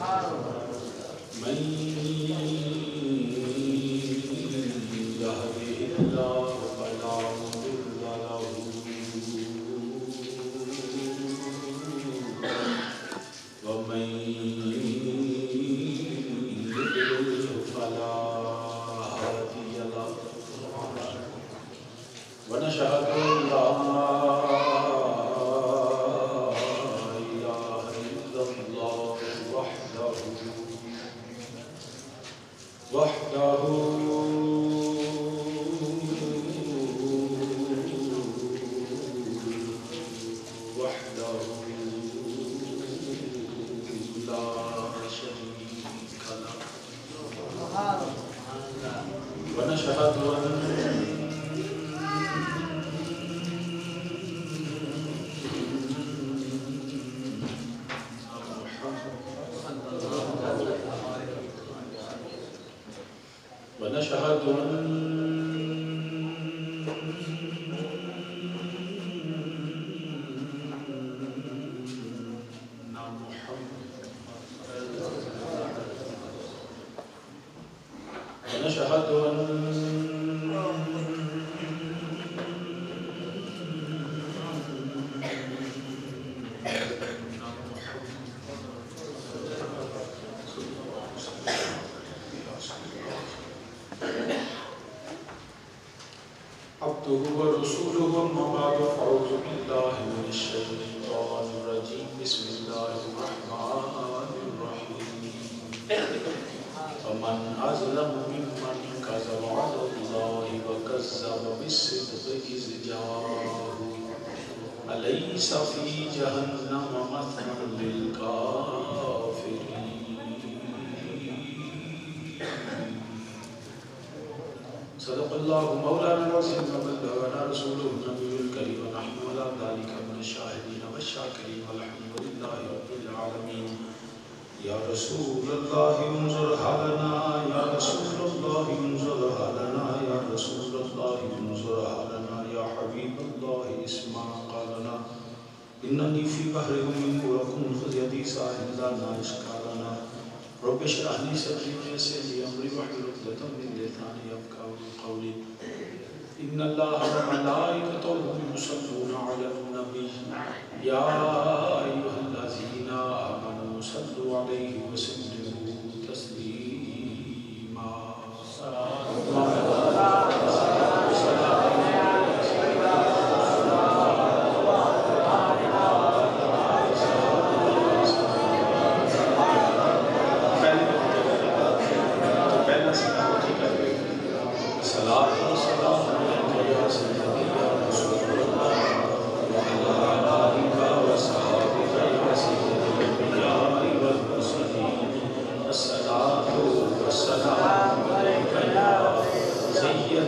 من يهده الله فلا مضل له ومن يضلل فلا هادي له ونشهد أن لا إله إلا الله وحده لا شريك له ونشهد أن ونشهد أن ونشهد أن عبده ورسوله أما بعد فأعوذ بالله من الشيطان الرجيم بسم الله الرحمن الرحيم ومن أظلم ممن كذب على الله وكذب بالصدق إذ جاءه أليس في جهنم مثوى للكافرين صدق الله مولانا العظيم وبلغنا رسوله النبي الكريم ونحن على ذلك من الشاهدين والشاكرين والحمد لله رب العالمين يا رسول الله انظر حالنا يا رسول الله انظر حالنا يا رسول الله انظر حالنا يا حبيب الله اسمع قالنا إنني في بحر من ولكم خذ يدي ساحل لا إشكالنا رب اشرح لي صدري ويسر لي أمري واحلل عقدة من لساني يفقهوا قولي إن الله وملائكته يصلون على النبي يا أيها الذين آمنوا صلوا عليه وسلموا تسليما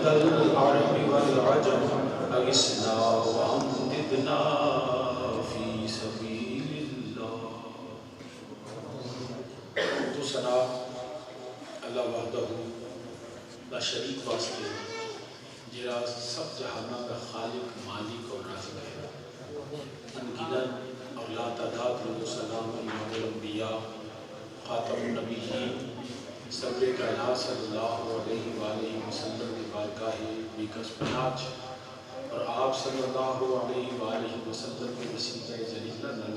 العرب والعجم أغثنا وأمددنا في سبيل الله تو ثنا اللہ وحدہ لا شریک واسطے جڑا سب جہانوں کا خالق مالک اور رازق ہے انگنت اور لا تعداد سلام امام الانبیاء خاتم النبیین صبر کائنات صلی اللہ علیہ وآلہ وسلم کی بارگاہ بیکس پناج اور آپ صلی اللہ علیہ وآلہ وسلم کے وسیلہ جلیلہ نل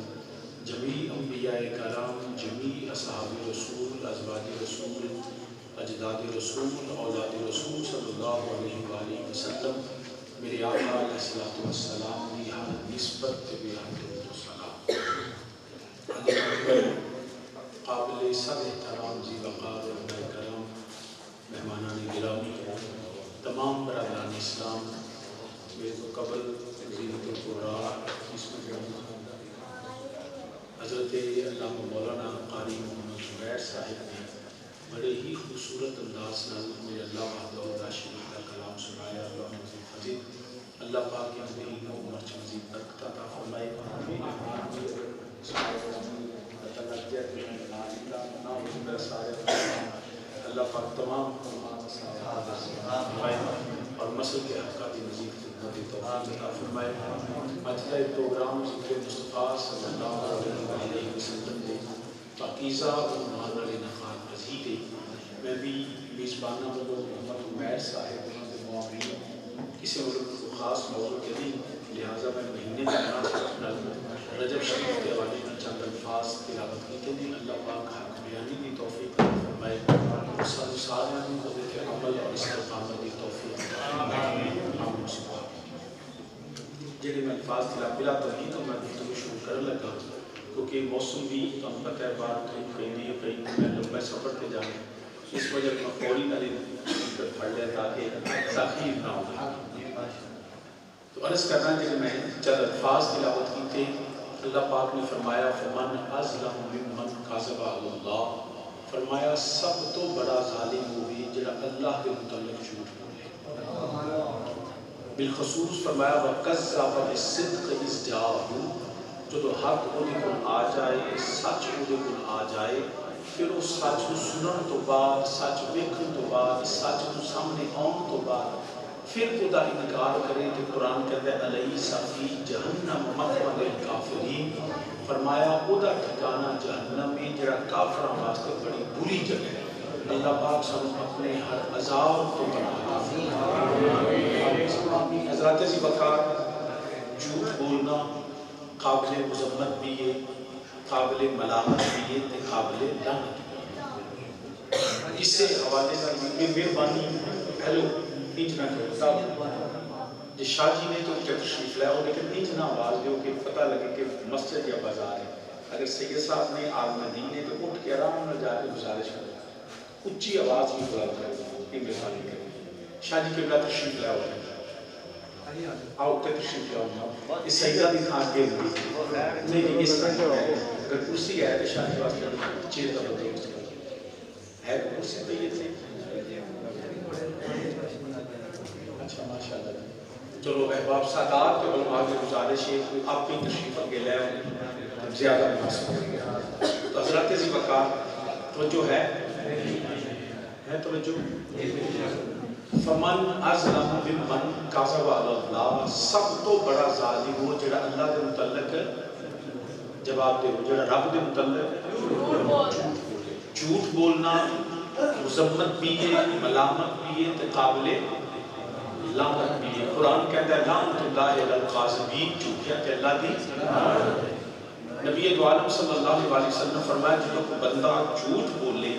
جمیع انبیاء کرام جمیع اصحاب رسول ازواج رسول اجداد رسول اولاد رسول صلی اللہ علیہ وآلہ وسلم میرے آقا علیہ السلام کی ہر نسبت بے حمد و ثنا قابل سب احترام جی وقار و کرام مہمانان گرامی تمام برادران اسلام میرے قبل زینت القرآن حضرت علامہ مولانا قاری محمد زبیر صاحب نے بڑے ہی خوبصورت انداز نال میرے اللہ وحدہ لا شریک کا کلام سنایا. اللہ مزید فضیل اللہ پاک کی مزید عمر چ مزید برکت عطا فرمائے. اللہ پاک تمام اور مسجد کے حقہ کی مزید خدمت توفیق عطا فرمائے. مجلہ پروگرام ذکر مصطفیٰ صلی اللہ علیہ وسلم کے پاکیزہ عنوان والے نخان مزید میں بھی میزبانہ والوں محمد عمیر صاحب وہاں کے معاملین کسی ملک کو خاص موضوع کے نہیں، لہٰذا میں مہینے میں اپنا رجب شریف کے حوالے میں چند الفاظ تلاوت کی تھی۔ اللہ پاک حق بیانی کی توفیق فرمائے اور سارے کو دیکھے عمل اور استقامت کی توفیق جنہیں میں الفاظ تلاوت بلا تمہیں تو میں گفتگو شروع کرنے لگا کیونکہ موسم بھی ہم پتہ ہے بات کہیں نہیں کہیں میں لمبے سفر پہ جانا اس وجہ میں فوری نہ پڑھ لیا تاکہ تاخیر نہ ہو۔ تو عرض کرنا کہ میں چند الفاظ تلاوت کی تھے۔ اللہ پاک نے فرمایا فمن اظلم ممن کذب علی اللہ، فرمایا سب تو بڑا ظالم ہوئی جڑا اللہ کے متعلق جھوٹ بولے۔ بالخصوص فرمایا وَكَذَّبَ بِالصِّدْقِ إِذْ جَاءَهُ، جدو حق اودے کول آ جائے، سچ اودے کول آ جائے، پھر اس سچ کو سنن تو بعد، سچ ویکھن تو بعد، سچ کو سامنے آن تو بعد پھر خدا انکار کرے کہ قرآن کہتا ہے الیس فی جہنم مثوی للکافرین، فرمایا اودا ٹھکانہ جہنم میں جڑا کافراں واسطے بڑی بری جگہ ہے۔ اللہ پاک سانو اپنے ہر عذاب کو بنا حضرات سی وقار جھوٹ بولنا قابل مذمت بھی ہے، قابل ملامت بھی ہے، قابل لعنت۔ اس سے حوالے سے مہربانی ہیلو انج نہ کرو جی شاہ جی نے تو تشریف لیا ہو لیکن انج نہ آواز دو کہ پتہ لگے کہ مسجد یا بازار ہے۔ اگر سید صاحب نے آمدین نے تو اٹھ کے آرام میں جا کے گزارش کرو، اچھی آواز بھی بلند کرو، یہ مہربانی کرو۔ شاہ جی قبلہ تشریف لیا ہو آؤ تے تشریف لیا ہو اس سیدہ بھی کھان کے لیے نہیں اس طرح ہے اگر کرسی ہے تو شاہ جی واسطے چیز کا بدل ہے کرسی پہ یہ تھے اچھا ماشاءاللہ۔ چلو احباب سادات کے علماء کی گزارش ہے آپ بھی تشریف اگے لے زیادہ مناسب ہے۔ تو حضرات ذی وقار توجہ ہے توجہ فمن اظلم ممن کذب علی اللہ، سب تو بڑا ظالم ہو جڑا اللہ کے متعلق جواب دے جڑا رب کے متعلق جھوٹ بولنا مذمت بھی ہے، ملامت بھی ہے، قابل لعنت بھی ہے۔ قرآن کہتا ہے لعنت اللہ علی الکاذبین، جھوٹیا کہ اللہ دی۔ نبی دو عالم صلی اللہ علیہ وسلم فرمایا جب بندہ جھوٹ بولے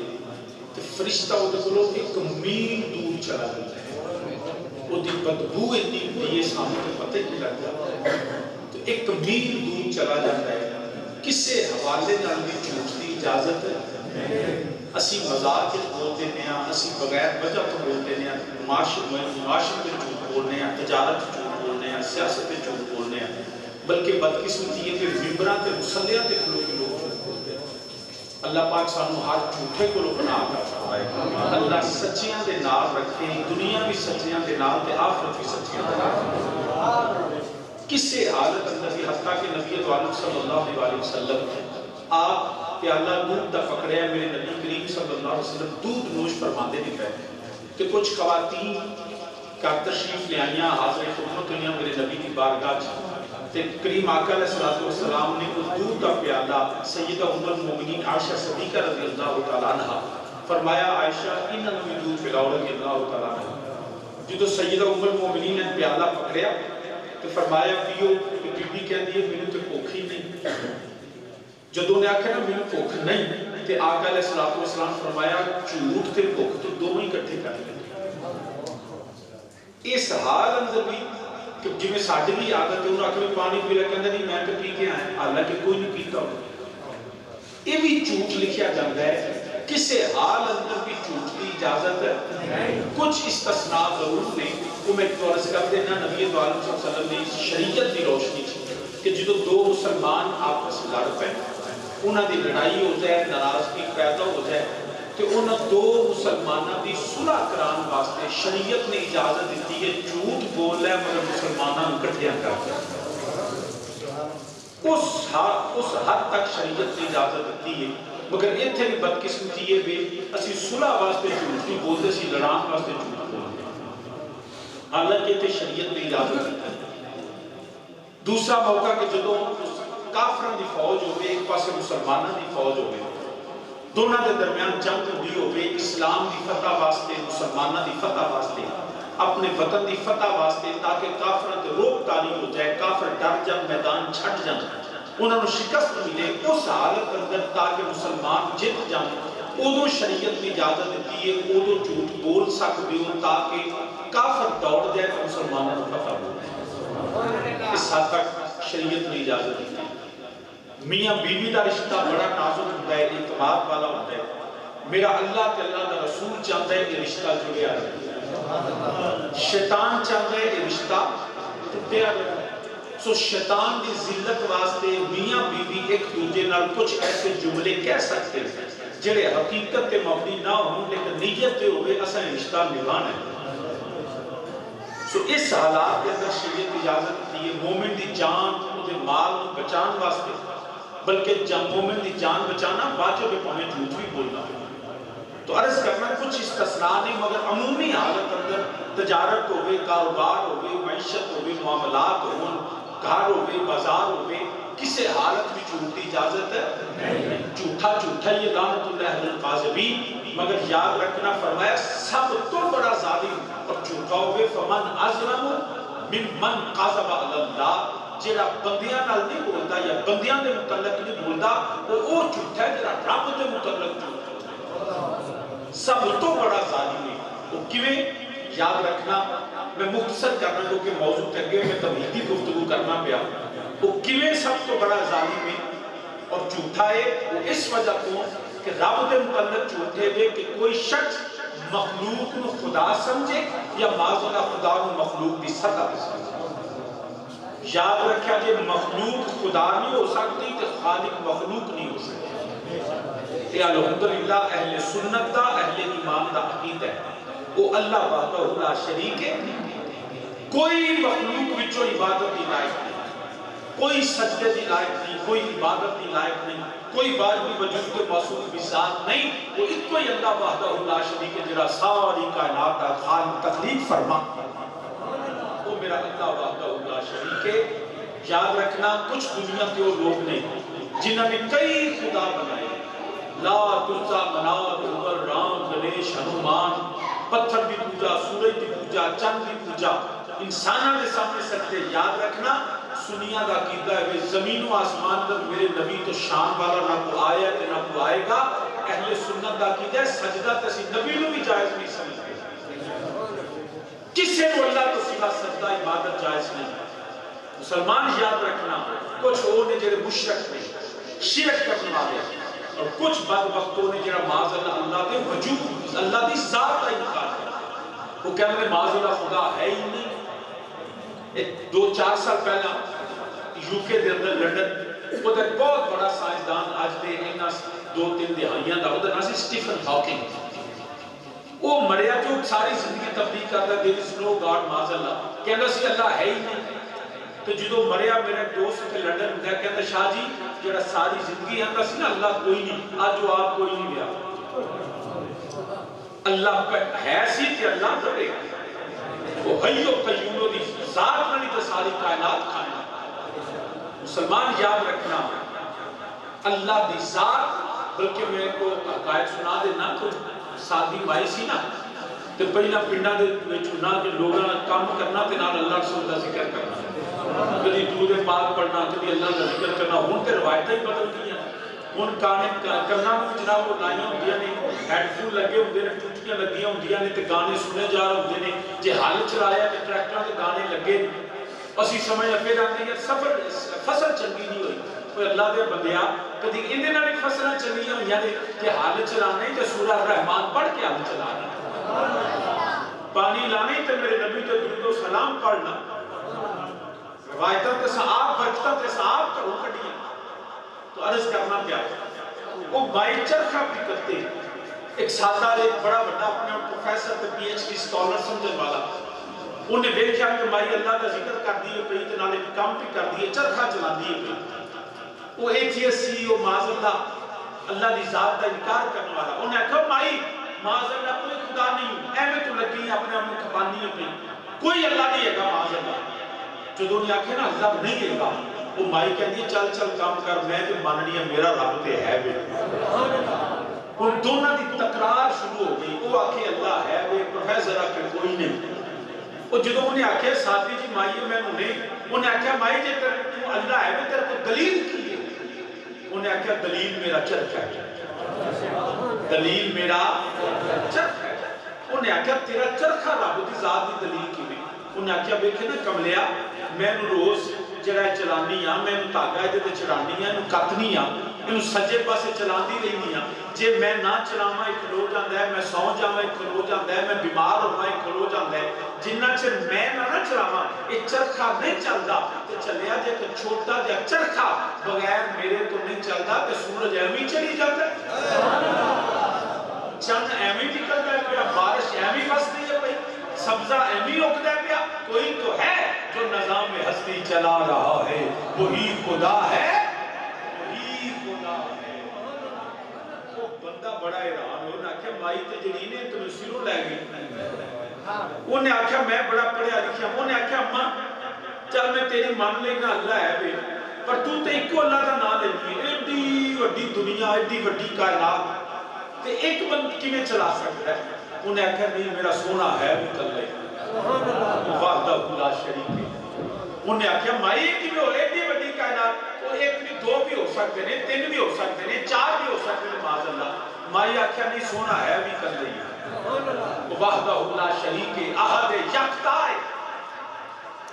تو فرشتہ وہ دکھلو ایک میل دور چلا جاتا ہے، وہ دی بدبو اتنی دیئے سامنے پتہ کی لگ جاتا ہے تو ایک میل دور چلا جاتا ہے۔ کس سے حوالے نال بھی جھوٹ دی اجازت ہے؟ اسی مزاق کے بولتے ہیں، اسی بغیر وجہ تو بولتے ہیں، معاشر میں جھوٹ بولنے ہیں، تجارت جھوٹ بولنے ہیں، سیاست جھوٹ بولنے ہیں، بلکہ بدقسمتی ہے کہ ممبراں تے مصلیاں تے کھلو کے لوگ جھوٹ بولتے ہیں۔ اللہ پاک سانو ہر جھوٹے کو لو بنا عطا فرمائے۔ اللہ سچیاں دے نال رکھے، دنیا بھی سچیاں دے نال تے آخرت بھی سچیاں دے نال۔ کس سے حالت اندر بھی حتیٰ کہ نبی عالم صلی اللہ علیہ وسلم آپ پیالہ دودھ دا پکڑیا میرے نبی کریم صلی اللہ علیہ وسلم دودھ نوش فرماندے نہیں پہنے کہ کچھ خواتین کا تشریف لے آئیاں حاضر خدمت ہوئیاں میرے نبی کی بارگاہ تے کریم آقا علیہ السلام نے وہ دودھ دا پیالہ سیدہ ام المومنین عائشہ صدیقہ رضی اللہ تعالیٰ عنہ فرمایا عائشہ انہوں نے دودھ پلاؤ رضی اللہ تعالیٰ عنہ جدو سیدہ ام المومنین نے پیالہ پکڑیا تو فرمایا پیو کہ بی بی کہہ دیئے میں نے تو کوکھی نہیں جدو نے آکھا نا میرے بھوک نہیں تے آقا علیہ السلام فرمایا جھوٹ تے بھوک تو دونوں ہی کٹھے کر لیں۔ اس حال اندر بھی کہ جی میں ساڑھے بھی عادت ہے انہوں آکھا میں پانی پی لکھا نہیں میں تو پی کے آئے حالانکہ کوئی نہیں پیتا ہو۔ یہ بھی جھوٹ لکھیا جاندہ ہے، کسے حال اندر بھی جھوٹ کی اجازت ہے، کچھ استثناء ضرور نہیں۔ وہ میں تو عرض کر دینا نبی دو عالم صلی اللہ علیہ وسلم نے شریعت دی روشنی کہ جدو دو مسلمان آپس لڑ پہ انہاں دی لڑائی ہو جائے، ناراضگی پیدا ہو جائے کہ انہاں دو مسلمانہ دی صلح کران واسطے شریعت نے اجازت دیتی ہے جھوٹ بول لے مگر مسلمانہ اکٹھیاں کر جائے۔ اس حد تک شریعت نے اجازت دیتی ہے مگر یہ تھے بھی بدقسمتی ہے بے اسی صلح واسطے جھوٹ نہیں بولتے سی لڑان واسطے جھوٹ بولتے حالانکہ تے شریعت نے اجازت دیتی ہے۔ دوسرا موقع کہ جدو کافران دی فوج ہوئے ایک پاسے مسلمانہ دی فوج ہوئے دونوں کے درمیان جنگ ہوئی ہوئے، اسلام دی فتح واسطے، مسلمانوں دی فتح واسطے، اپنے وطن دی فتح واسطے، تاکہ کافروں تے روک تاری ہو جائے، کافر ڈر جان، میدان چھٹ جان، انہوں نے شکست ملے، اس حالت اندر تاکہ مسلمان جت جان، ادو شریعت میں اجازت دیتی ہے، ادو جھوٹ بول سکتے ہو تاکہ کافر دوڑ جائے تو مسلمانوں کو فتح ہو جائے۔ اس حد تک شریعت میں اجازت دیتی ہے۔ میاں بیوی کا رشتہ بڑا نازک ہوتا ہے، اعتماد والا ہوتا ہے، میرا اللہ تے اللہ کا رسول چاہتا ہے کہ رشتہ جڑیا رہے، شیطان چاہتا ہے کہ رشتہ ٹوٹیا رہے۔ سو شیطان کی ذلت واسطے میاں بیوی ایک دوسرے نال کچھ ایسے جملے کہہ سکتے ہیں جڑے حقیقت تے مبنی نہ ہوں لیکن نیت تے ہوئے اساں رشتہ نبھانا ہے۔ سو اس حالات کے اندر شریعت اجازت دی ہے مومن دی جان دے مال کو بچان واسطے، بلکہ مومن دی جان بچانا واجب ہے، پہنے جھوٹ بھی بولنا۔ تو عرض کرنا کچھ استثناء نہیں، مگر عمومی حالت اندر تجارت ہوئے، کاروبار ہوئے، معیشت ہوئے، معاملات ہوئے، گھر ہوئے، بازار ہوئے، کسی حالت بھی جھوٹ کی اجازت ہے؟ جھوٹا جھوٹا یہ لعنت اللہ علی القاذبین، مگر یاد رکھنا فرمایا سب تو بڑا ظالم اور جھوٹا ہوئے فمن اظلم ممن قذب علی اللہ، جڑا بندیاں نال نہیں بولتا یا بندیاں دے متعلق نہیں بولتا وہ جھوٹا ہے جڑا رب دے متعلق جھوٹا۔ سب تو بڑا ظالم ہے وہ کیویں؟ یاد رکھنا، میں مختصر کرنا کیونکہ موضوع تے اگے میں تمہیدی گفتگو کرنا پیا، وہ کیویں سب تو بڑا ظالم ہے اور جھوٹا ہے؟ وہ اس وجہ کو کہ رب دے متعلق جھوٹے دے کہ کوئی شخص مخلوق نو خدا سمجھے یا معاذ اللہ خدا نو مخلوق دی سطح پہ سمجھے۔ یاد رکھیا جے مخلوق خدا نہیں ہو سکتی تو خالق مخلوق نہیں ہو سکتی۔ یہ الحمدللہ اہل سنت دا، اہل ایمان دا عقیدہ ہے، وہ اللہ وحدہ لا شریک ہے، کوئی مخلوق وچوں عبادت دی لائق نہیں، کوئی سجدے دی لائق نہیں، کوئی عبادت دی لائق نہیں، کوئی واجبی وجود کے موصوف بھی ذات نہیں، وہ ایک کوئی اللہ وحدہ لا شریک ہے جڑا ساری کائنات دا خالق تخلیق فرما، وہ میرا اللہ وحدہ لا شریک ہے۔ یاد رکھنا کچھ دنیا کے وہ لوگ نہیں جنہوں نے کئی خدا بنائے، لات، عزا، منات، ہبل، رام، گنیش، ہنومان، پتھر دی پوجا، سورج دی پوجا، چند دی پوجا، انسانہ کے سامنے سکتے۔ یاد رکھنا سنیا دا عقیدہ ہے زمین و آسمان پر میرے نبی تو شان والا نہ کو آیا تے نہ کو آئے گا۔ اہل سنت دا عقیدہ ہے سجدہ تسی نبی نو بھی جائز نہیں سمجھتے، کسے کو اللہ تو سوا سجدہ عبادت جائز نہیں۔ مسلمان یاد رکھنا کچھ وہ نے جڑے مشرک نے شرک کرنے والے اور کچھ بدبختوں نے جڑا معاذ اللہ اللہ دے وجود اللہ دی ذات کا انکار ہے، وہ کہنے میں معاذ اللہ خدا ہے ہی نہیں۔ ایک 2-4 سال پہلا یو کے دے اندر لنڈن وہ ایک بہت بڑا سائنسدان آج دے اینا 2-3 دہائیاں دا وہ ناسی سٹیفن ہاکنگ، وہ مریا جو ساری زندگی تبدیل کرتا ہے there is no God معاذ اللہ، کہنا سی اللہ ہے ہی نہیں۔ تو جدو مریا میرے دوست کے لنڈن میں کہتا شاہ جی جڑا ساری زندگی ہے سی نا اللہ کوئی نہیں، آج جو آپ کوئی نہیں گیا، اللہ ہے سی کہ اللہ کرے، وہ حیو قیوم دی ذات نہیں تو ساری کائنات کھائیں۔ مسلمان یاد رکھنا اللہ دی ذات، بلکہ میں کو حقائق سنا دینا تو سادی مائی سی نا تو پہلا پنڈا دے چنا کہ لوگاں کام کرنا تے نال اللہ رسول دا ذکر کرنا، کدی درود پاک پڑھنا، کدی اللہ دا ذکر کرنا، ہن تے روایتیں ہی بدل گئی ہیں۔ ہن گانے کرنا جناب وہ لائیاں ہوندیاں نے، ہیڈ فون لگے ہوندے نے، ٹوٹیاں لگیاں ہوندیاں نے تے گانے سنے جا رہے ہوندے نے، جے حال چلایا تے ٹریکٹراں تے گانے لگے، اسی سمجھ پھر آندے ہیں سفر فصل چنگی نہیں ہوئی۔ کوئی اللہ دے بندیا کدی اندے نال فصلاں چنگیاں ہوئیاں نے کہ حال چلانے تے سورہ رحمان پڑھ کے حال چلانا، پانی لانے تے میرے نبی تے درود و سلام پڑھنا، روایتاں تے صحاب برکتاں تے صحاب کرو کڈیاں۔ تو عرض کرنا پیا وہ بائی چرخہ بھی کرتے، ایک سادہ ایک بڑا بڑا اپنے پروفیسر تے پی ایچ ڈی سکولر سمجھن والا، انہیں دیکھا کہ مائی اللہ کا ذکر کر دیئے پہی تے نالے کام بھی کر دیئے، چرخہ چلا دیئے پہی۔ وہ ایتھیس سی وہ معاذ اللہ دی ذات کا انکار کرنے والا، انہیں کہا مائی معاذ اللہ کوئی خدا نہیں، اے میں تو لگی ہیں اپنے امن کھپانی ہے پہی، کوئی اللہ نہیں ہے گا معاذ اللہ۔ جو دنیا آکھے نا اللہ نہیں ہے گا، وہ مائی کہہ دیئے چل چل کام کر، میں تو ماننی ہے میرا رب تے ہے بھی۔ دونوں کی تکرار شروع ہو گئی. وہ آکھے اللہ ہے, وہ پروفیسر آکھے کوئی نہیں. وہ جدو انہیں آکھے ساتھی جی مائی میں نہیں, انہیں آکھے مائی جی تو اللہ ہے بھی تیرے کو دلیل کی ہے. انہیں آکھے دلیل میرا چرخ ہے, دلیل میرا چرخ ہے. انہیں آکھے تیرا چرخہ رب دی ذات دی دلیل کی نہیں. انہیں آکھے بیکھے نا کملیا میں روز جڑا چلانی ہاں, میں تاگا ہے تے چلانی ہاں, کتنی ہاں, انہوں سجے پاسے چلاندی رہی ہاں. جے میں نہ چلاواں ایک کھلو جاندا ہے, میں سو جاواں ایک کھلو جاندا ہے, میں بیمار ہوواں ایک کھلو جاندا ہے. جنہ چر میں نہ چلاواں یہ چرخہ نہیں چلدا. تے چلیا جے کہ چھوٹا جا چرخہ بغیر میرے تو نہیں چلدا تے سورج ایویں چلی جاتا ہے, چند ایویں نکلدا ہے پیا, بارش ایویں وسدی ہے پئی, سبزہ ایویں اگدا ہے پیا. کوئی تو ہے جو نظام ہستی چلا رہا ہے, وہی خدا ہے, وہی خدا ہے. وہ بندہ بڑا حیران ہو, انہیں آکھیا مائی تے جڑی نے تو سروں لے گئی. انہیں آکھیا میں بڑا پڑھیا لکھیا. انہیں آکھیا اماں چل میں تیری مان لینا اللہ ہے بے, پر تو تے ایک اللہ کا نام لینی ہے. ایڈی وڈی دنیا, ایڈی وڈی کائنات تے ایک بند کی میں چلا سکتا ہے. انہیں آکھیا نہیں میرا سونا ہے بھی کل لے, وحدہ لا شریک ہے. انہیں آکھیا مائی کی میں ہو ایڈی وڈی کائنات, وہ ایک بھی دو بھی ہو سکتے ہیں, تین بھی ہو سکتے ہیں, چار بھی ہو سکتے ہیں, معاذ اللہ. مائی آکھیا نہیں سونا ہے بھی کل لے, وحدہ لا شریک ہے, احد یکتا ہے.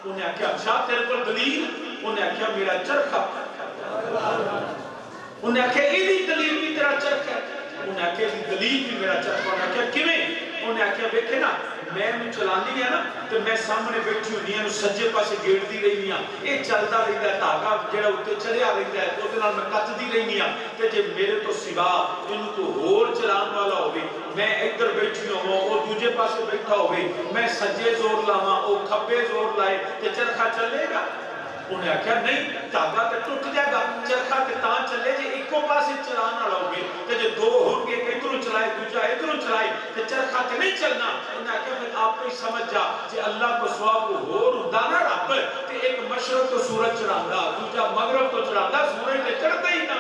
انہیں آکھیا اچھا تیرے پر دلیل؟ انہیں آکھیا میرا چرخہ. انہیں آکھیا ایدی دلیل بھی تیرا چرخ ہے؟ انہیں آکھیا دلیل بھی میرا چرخہ. انہیں آکھیا کیویں؟ انہیں آکھیا بیٹھے نا میں چلانی ہے نا تو میں سامنے بیٹھی ہونی ہے, سجے پاسے گیڑتی رہی ہوں, یہ چلتا رہتا ہے دھاگا جڑا اوتے چلیا رہتا ہے, تو نال میں کٹتی رہی ہوں. تے جے میرے تو سوا انہوں کو ہور چلان والا ہوئے, میں ادھر بیٹھی ہوں وہ دوجے پاسے بیٹھا ہوئے, میں سجے زور لاواں وہ کھبے زور لائے, تے چرخہ چلے گا؟ انہیں آکھیا نہیں, دھاگا تے ٹوٹ جائے گا, چرخہ تے تاں چلے جے ایکو پاسے چلان والا ہوگی. تے جے دو ہو کے ادھروں چلائے دوجا ادھروں چلائے تے چرخہ تے نہیں چلنا. انہیں آکھیا پھر آپ کو سمجھ جا جے اللہ کو سوا کو ہور ہوندا نا رب, تے ایک مشرق تو سورج چڑھاندا, دوجا مغرب تو چڑھاندا, سورج تے چڑھدا ہی نہ,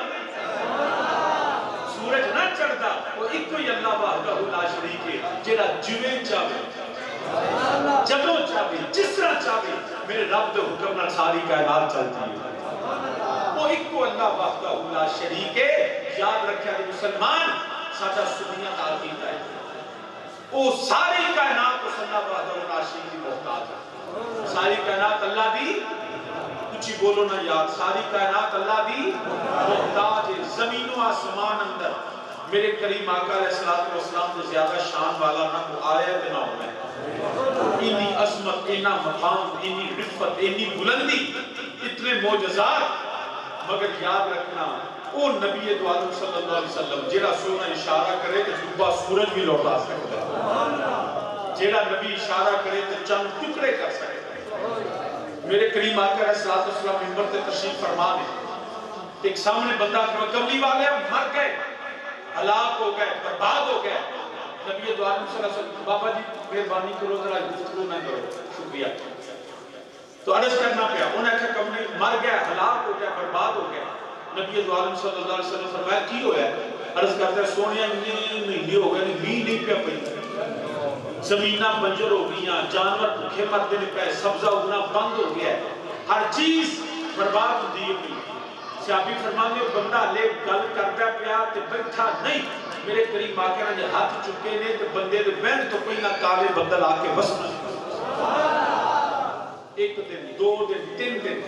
سورج نہ چڑھدا. وہ ایک ہی اللہ وحدہ لا شریک ہے, جڑا جویں چاہے جدوں چاہے جس طرح چاہے میرے رب دے حکم نال ساری کائنات چلتی ہے. وہ ایک کو اللہ وحدہ لا شریک ہے. یاد رکھیا کہ مسلمان ساڈا سنیا دا عقیدہ ہے, وہ ساری کائنات کو اللہ وحدہ لا شریک کی محتاج ہے. ساری کائنات اللہ دی, کچھ بولو نا یار, ساری کائنات اللہ دی محتاج ہے. زمین و آسمان اندر میرے کریم آقا علیہ السلام سے زیادہ شان والا نہ کو آیا تے نہ ہونا ہے. اتنی عظمت, اتنا مقام, اتنی رفت, اتنی بلندی, اتنے معجزات. مگر یاد رکھنا وہ نبی دو عالم صلی اللہ علیہ وسلم جیڑا سونا اشارہ کرے تو صبح سورج بھی لوٹا سکتا ہے, جیڑا نبی اشارہ کرے تو چند ٹکڑے کر سکتا ہے. میرے کریم آقا علیہ السلام منبر تے تشریف فرما نے, ایک سامنے بندہ کملی والے مر گئے, ہلاک ہو گئے, برباد ہو گئے. نبی دو عالم صلی اللہ علیہ وسلم بابا جی مہربانی کرو ذرا گفتگو نہ کرو, شکریہ. تو عرض کرنا پیا, انہیں کہا کملی مر گیا, ہلاک ہو گیا, برباد ہو گیا. نبی دو عالم صلی اللہ علیہ وسلم فرمایا کی ہوا ہے؟ عرض کرتا ہے سونیا مہینے ہو گئے, مین نہیں پیا پئی, زمیناں بنجر ہو گئیاں, جانور بھوکے مرتے نہیں پے, سبزہ اگنا بند ہو گیا ہے, ہر چیز برباد ہو دی ہے. صحابی فرمانے بندہ لے گل کرتا پیا تے بیٹھا نہیں, میرے قریب آقا نے ہاتھ چکے نے تے بندے دے بین تو کوئی نہ کالے بدل آ کے بسنا. ایک دن, دو دن, تین دن,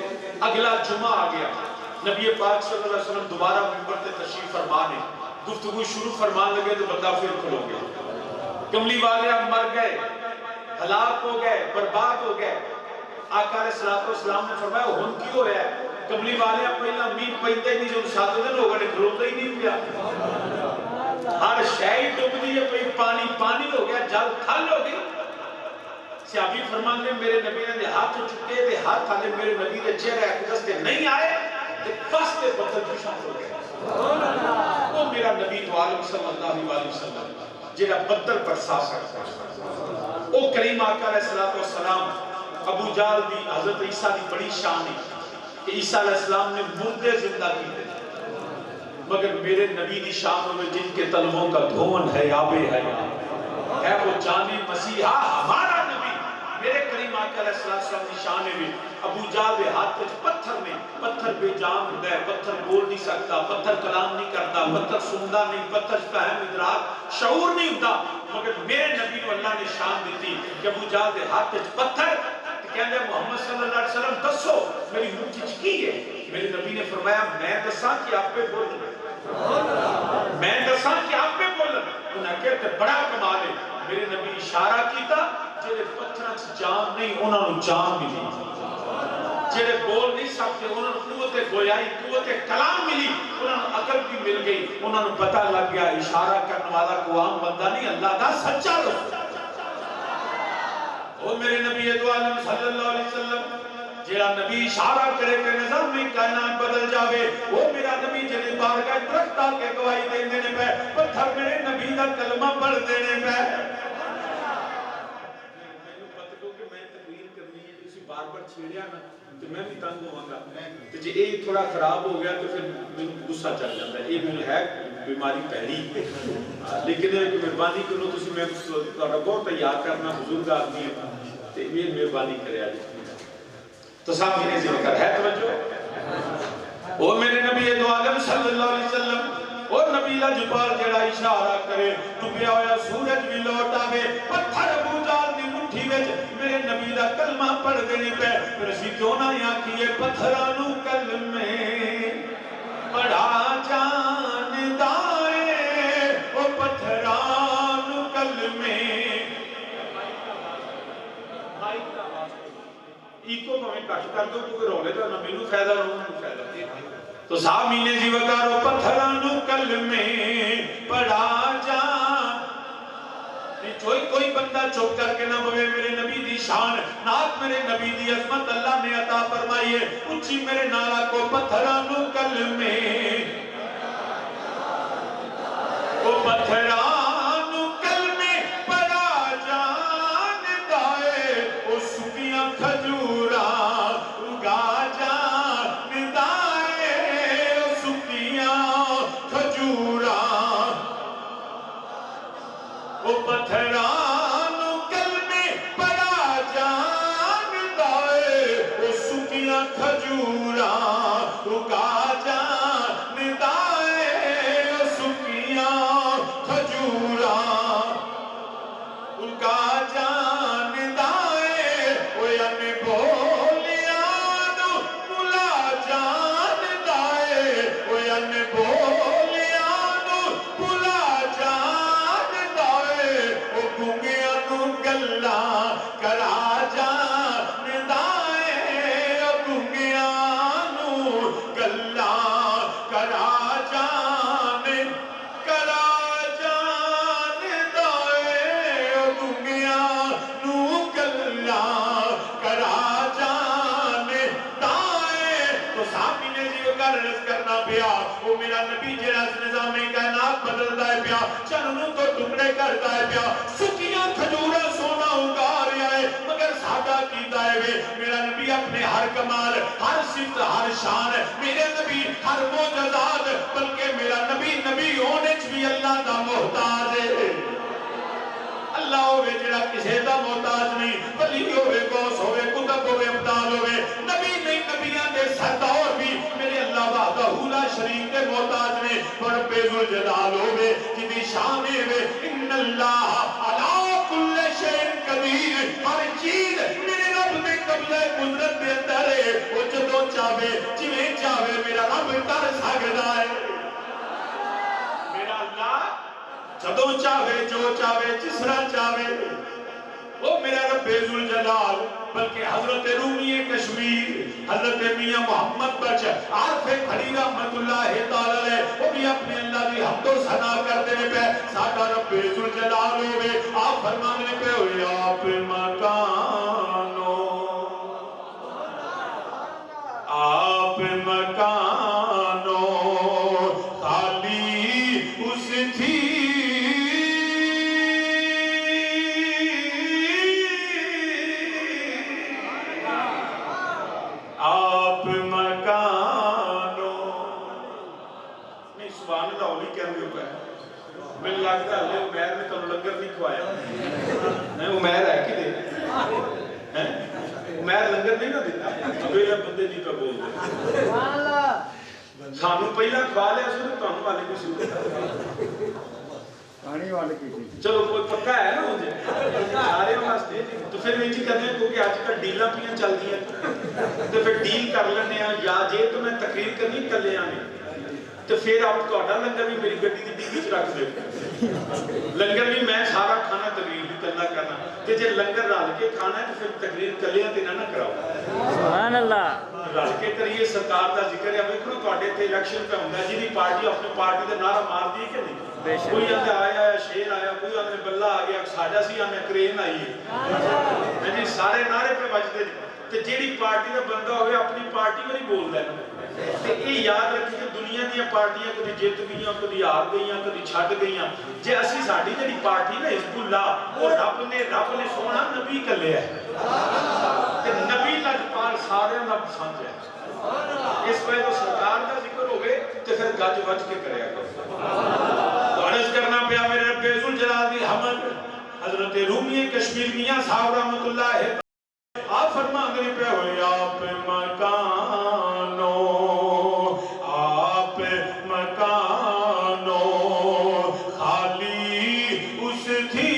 اگلا جمعہ آ گیا. نبی پاک صلی اللہ علیہ وسلم دوبارہ منبر تے تشریف فرمانے, گفتگو شروع فرمان لگے تو بندہ پھر کھلو گیا. کملی والے اب مر گئے, ہلاک ہو گئے, برباد ہو گئے. آقا علیہ السلام نے فرمایا ہن کی ہو رہا ہے؟ کملی والے پہلا مین پہنتے نہیں, جو 7 دن ہو گئے کھلوتا ہی نہیں پیا, ہر شے ڈوب دی ہے پئی, پانی پانی ہو گیا, جل تھل ہو گئی. صحابی فرمان نے میرے نبی نے ہاتھ چکے تے ہاتھ والے میرے نبی دے چہرے اقدس تے نہیں آئے تے بس تے بدل خوشام ہو گئے. وہ میرا نبی تو عالم صلی اللہ علیہ وسلم جڑا بدل برسا سکتا ہے. وہ کریم آقا علیہ السلام ابو جہل دی حضرت عیسیٰ دی بڑی شان ہے کہ عیسیٰ علیہ السلام نے مردے زندہ کیتے, مگر میرے نبی دی شان میں جن کے طلبوں کا دھون ہے آب حیات ہے وہ جانی مسیحا ہمارا نبی میرے کریم آقا علیہ السلام کی شان میں ابو جہل دے ہاتھ وچ پتھر نے پتھر بے جان ہوندا ہے پتھر بول نہیں سکتا پتھر کلام نہیں کرتا پتھر سندا نہیں پتھر فہم ادراک شعور نہیں ہوندا مگر میرے نبی کو اللہ نے شان دیتی کہ ابو جہل دے ہاتھ وچ پتھر کہندے محمد صلی اللہ علیہ وسلم دسو میری مٹھی وچ کی ہے میرے نبی نے فرمایا میں دساں کہ آپ پہ بولنا میں دساں کہ آپ پہ بولنا انہاں کہتے بڑا کمال ہے میرے نبی اشارہ کیتا جڑے پتھراں چ جان نہیں انہاں نوں جان ملی جڑے بول نہیں سکتے انہاں نوں قوت گویائی قوت کلام ملی انہاں نوں عقل بھی مل گئی انہاں نوں پتہ لگ گیا اشارہ کرنے والا کوئی عام بندہ نہیں اللہ دا سچا رسول او میرے نبی دو عالم صلی اللہ علیہ وسلم جڑا نبی اشارہ کرے کہ نظام میں کائنات بدل جاوے وہ میرا نبی جڑے بارگاہ درخت آ کے گواہی دیندے نے پے پتھر میرے نبی دا کلمہ پڑھ دینے پے بار بار چھیڑیا نا تو میں بھی تنگ ہوں گا تو جی یہ تھوڑا خراب ہو گیا تو پھر میں غصہ چل جاتا ہے یہ میرے ہے بیماری پہلی لیکن مہربانی کرو تسی میں بہت تیار کرنا بزرگ آدمی ہے تو یہ مہربانی کرے آج تو صاحب یہ ذکر ہے توجہ وہ میرے نبی دو عالم صلی اللہ علیہ وسلم اور نبی لجپال جڑا اشارہ کرے ڈوبیا ہوا سورج بھی لوٹ آوے پتھر ابو جہل دی مٹھی وچ میرے نبی دا کلمہ پڑھ دینے پہ پھر اسی کیوں نہ یہاں کیے پتھرانو کلمے پڑھا جاندا اے او پتھرانو کلمے ایکو میں کٹ کر دو کیونکہ رولے تو نہ مینوں فائدہ نہ فائدہ تو سامنے جی وکارو پتھرانو کلمے پڑھا جان کوئی بندہ چوک کر کے نہ بوے میرے نبی دی شان نات میرے نبی دی عظمت اللہ نے عطا فرمائی ہے اچھی میرے نالا کو پتھرانو کلمے او پتھرانو کلمے پڑھا جان دائے او سکیاں کھجورا اگا جان دائے او سکیاں کھجورا او پتھرانو کلمے پڑھا جان دائے او سکیاں کھجورا اگا جان دائے او سکیاں کھجورا اگا جان دائے او یعنی بولیانو ملا جان دائے او یعنی بولیانو ملا جان گنگیاں نو گلا کرا جان دائے گنگیاں نو گلا کرا جان دائے گنگیاں نو گلا کرا جان دائے تو سامنے جی کا رس کرنا پیا وہ میرا نبی جیرا اس نظام کائنات بدلتا ہے پیا چننوں تو ٹکڑے کرتا ہے پیا سکیاں کھجورا سونا اگا رہا ہے مگر سادہ کیتا ہے وے میرا نبی اپنے ہر کمال ہر صفت ہر شان میرے نبی ہر معجزات بلکہ میرا نبی ہونے چ بھی اللہ دا محتاج ہے اللہ ہوئے جڑا کسے دا محتاج نہیں ولی ہوئے غوث ہوئے قطب ہوئے ابدال ہوئے نبی نہیں نبیاں دے سردار بھی میرے اللہ وحدہ لا شریک دے محتاج نے رب ذوالجلال ہوئے جدی شان ہے ان اللہ علی کل شیء قدیر ہر چیز میرے رب نے قبضہ قدرت دے اندر ہے وہ جدوں چاہے جویں چاہے میرا رب کر سکدا ہے میرا اللہ جدوں چاہے جو چاہے جس طرح چاہے وہ میرا رب ذوالجلال بلکہ حضرت رومی کشمیر حضرت میاں محمد بچ عارف کھڑی رحمت اللہ تعالی علیہ وہ بھی اپنے اللہ کی حمد و ثنا کرتے ہیں پہ ساڈا رب ذوالجلال ہوئے آپ فرمانے پہ ہوئے آپ مکانو آپ مکانو خالی اس تھی آپ مکانو نہیں میں لگتا ہے عمیر نے تو لنگر نہیں کھوایا عمیر ہے کہ دے عمیر لنگر نہیں نہ دیتا ابیلہ بندے نہیں پہ بول دے سانو پہلا کھوا لیا سو تو کانو والے کو سو چلو کوئی پکا ہے نا مجھے سارے واسطے تو پھر ویچی کرنے ہیں کیونکہ آج کل ڈیلہ پیاں چل دیا تو پھر ڈیل کر لینے ہیں یا جے تو میں تقریر کرنی کر لے آنے تو پھر آپ تو اڈا لنگر بھی میری گھٹی دی ڈیگی چ رکھ دے لنگر بھی میں سارا کھانا تقریر بھی کرنا کہ جے لنگر رال کے کھانا ہے تو پھر تقریر کلیاں تینا نہ کراؤ سبحان اللہ رال کے کریے سرکار دا ذکر ہے ویکھو تواڈے تے الیکشن پہ ہوندا جی دی پارٹی اپنی پارٹی دا نعرہ مار دی کہ نہیں کوئی آدھے آیا ہے شیر آیا کوئی آدھے بلہ آ گیا ساڈا سی آنے کرین آئی ہے جی سارے نعرے پہ بجتے تے جیڑی پارٹی دا بندہ ہوئے اپنی پارٹی میں نہیں بول دے تے یہ یاد رکھیں کہ دنیا دیا پارٹیاں کدی جیت گئیاں کدی ہار گئیاں کدی چھڈ گئیاں جے اسی ساڈی جڑی پارٹی نا حزب اللہ وہ رب نے سونا نبی کلے ہے تے نبی لجپال سارے دا پسند ہے اس وجہ تو سرکار دا ذکر ہوئے تے پھر گج وج کے کریا کرو تو عرض کرنا پیا میرے رب ذوالجلال دی حمد حضرت رومی کشمیر میاں صاحب رحمت اللہ ہے آپ فرما گئے پہ ہوئے آپ مکانو خالی اس تھی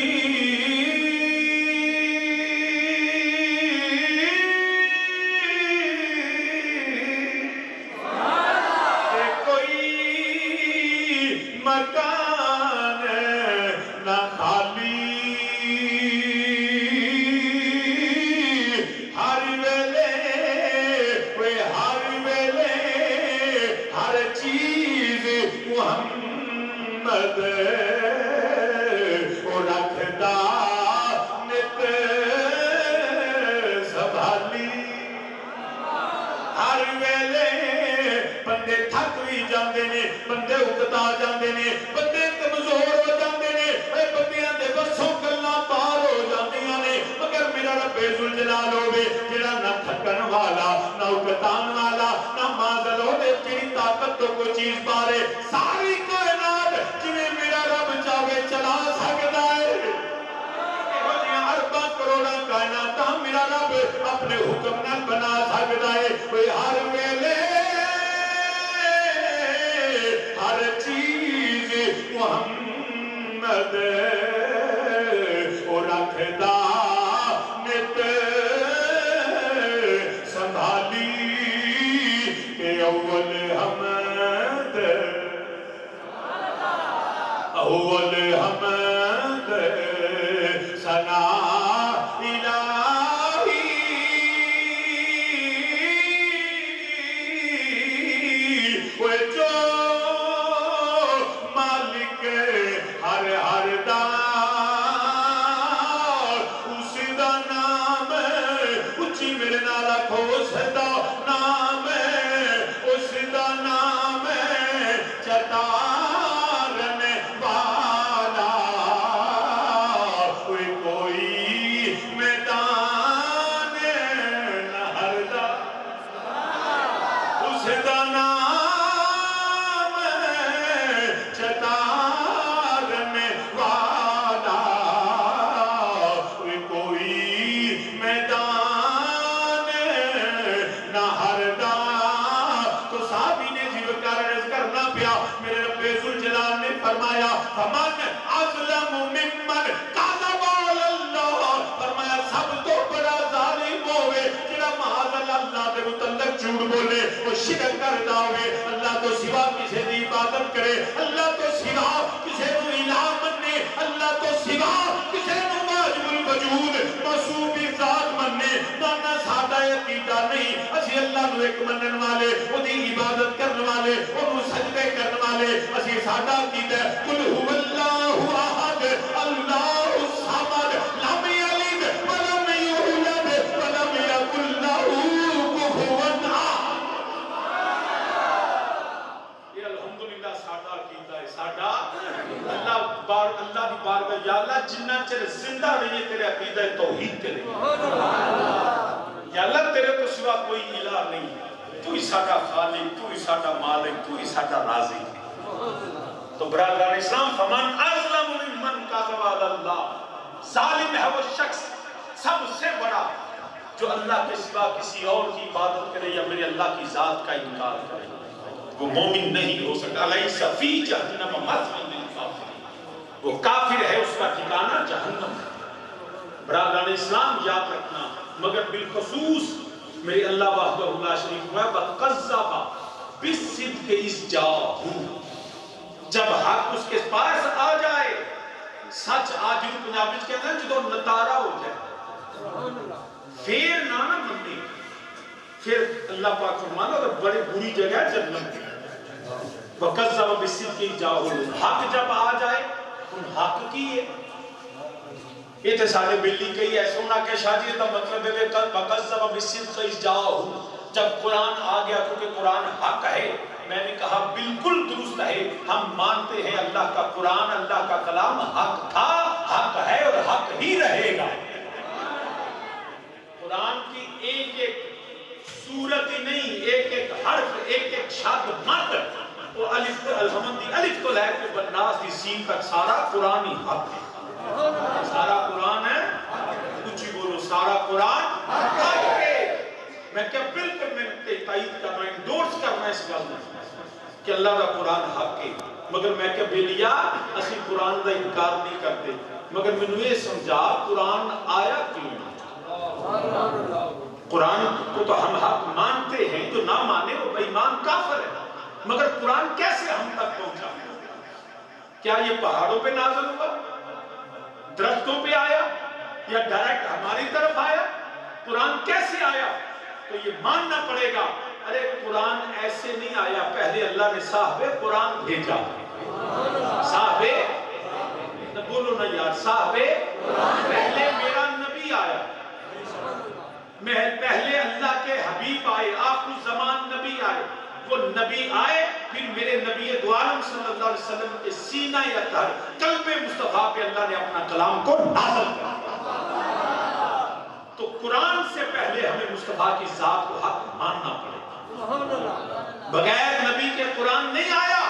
کوئی مکان نہ خالی ہر ویلے ہر چیز محمد رکھدا نت سنبھالی ہر ویلے بندے تھک بھی جاندے نے بندے اکتا جاندے نے بندے کمزور ہو جاندے نے بندیاں دے بسوں گلاں پار ہو جاندیاں نے مگر میرا رب ذوالجلال ہوے جڑا نہ تھکن والا نہ اکتان والا نہ مازل ہوے جڑی طاقت تو کوئی چیز بارے ساری کائنات جویں میرا رب چاہے چلا سکدا ہے ارباں کروڑاں کائنات میرا رب اپنے حکم نال بنا سکدا ہے کوئی ہر ویلے ہر چیز محمد رکھدا نت سنبھالی کہ اول حمد ثنا الہی وہ جو مالک ہر دا اس دا نام اچھی میرے نال رکھو اس دا نام اس دا نام چتارن والا کوئی میدان نہ ہردا اس دا نام چتارن والا کوئی میدان نہ ہردا تو صحابی نے جیو کر عرض کرنا پیا میرے رب ذوالجلال نے فرمایا فمن اظلم ممن کذب علی اللہ فرمایا سب تو بڑا ظالم ہوئے جڑا معاذ اللہ دے متعلق جھوٹ بولے وہ شرک کردا ہوئے اللہ تو سوا کسی دی عبادت کرے اللہ تو سوا کسی نو الہ منے اللہ تو سوا کسی نو واجب الوجود موصوف ذات منے نہ ساڈا عقیدہ نہیں اسی اللہ نو ایک منن والے اودی عبادت کرن والے اونوں سجدے کرن والے اسی ساڈا عقیدہ قل هو اللہ احد اللہ الصمد لم یلد ولم یولد ولم یکن له کفوا احد یہ الحمدللہ ساڈا عقیدہ ہے ساڈا اللہ دی بارگاہ یا اللہ جنہ چر زندہ رہیے تیرے عقیدہ توحید کے لیے یا اللہ تیرے تو سوا کوئی الہ نہیں تو ہی ساڈا خالق تو ہی ساڈا مالک تو ہی ساڈا رازق تو برادران اسلام فمن ظالم ہے وہ شخص سب سے بڑا جو اللہ کے سوا کسی اور کی عبادت کرے یا میرے اللہ کی ذات کا انکار کرے، وہ مومن نہیں ہو سکتا۔ الیس فی جہنم مثوی للکافرین، وہ کافر ہے، اس کا ٹھکانہ جہنم ہے۔ برادران اسلام یاد رکھنا، مگر بالخصوص میرے اللہ وحدہ لا شریک ہے وَقَذَّبَ بِالصِّدْقِ إِذْ جَاءَهُ، جب حق اس کے پاس آ جائے، سچ آج جو پنجابی کہتے ہیں جدو نتارا ہو جائے، پھر نہ بندی، پھر اللہ پاک فرمانا اگر بڑی بری جگہ ہے جنم کی۔ وَقَذَّبَ بِالصِّدْقِ إِذْ جَاءَهُ، حق جب آ جائے ان حق کی ہے۔ یہ تو سارے بلی کئی ایسے ہونا کہ شاہدی کا مطلب ہے وَقَذَّبَ بِالصِّدْقِ إِذْ جَاءَهُ، جب قرآن آ گیا کیونکہ قرآن حق ہے۔ میں نے کہا بالکل درست ہے، ہم مانتے ہیں اللہ کا قرآن، اللہ کا کلام حق تھا، حق ہے اور حق ہی رہے گا۔ قرآن کی ایک ایک صورت ہی نہیں، ایک ایک حرف، ایک ایک شاد مد، وہ الف الحمدی الف تو لے کے بناس دی سین تک سارا قرآن ہی حق ہے۔ سارا قرآن ہے، کچھ ہی بولو، سارا قرآن حق ہے۔ میں کیا بالکل میں تائید کرنا، انڈورس کرنا اس گل میں کہ اللہ کا قرآن حق ہے، مگر میں کیا بیلیا اسی قرآن کا انکار نہیں کرتے، مگر میں نے یہ سمجھا قرآن آیا کیوں؟ قرآن کو تو ہم حق مانتے ہیں، جو نہ مانے وہ بے ایمان کافر ہے، مگر قرآن کیسے ہم تک پہنچا؟ کیا یہ پہاڑوں پہ نازل ہوا، درختوں پہ آیا، یا ڈائریکٹ ہماری طرف آیا؟ قرآن کیسے آیا؟ تو یہ ماننا پڑے گا، ارے قرآن ایسے نہیں آیا، پہلے اللہ نے صاحب قرآن بھیجا۔ صاحب بولو نا یار، صاحب پہلے میرا نبی آیا، پہلے اللہ کے حبیب آئے، آخر زمان نبی آئے، وہ نبی آئے، پھر میرے نبی دو عالم صلی اللہ علیہ وسلم کے سینہ اطہر قلب مصطفیٰ پہ اللہ نے اپنا کلام کو نازل کیا۔ تو قرآن سے پہلے ہمیں مصطفیٰ کی ذات کو حق ماننا پڑے گا، بغیر نبی کے قرآن نہیں آیا۔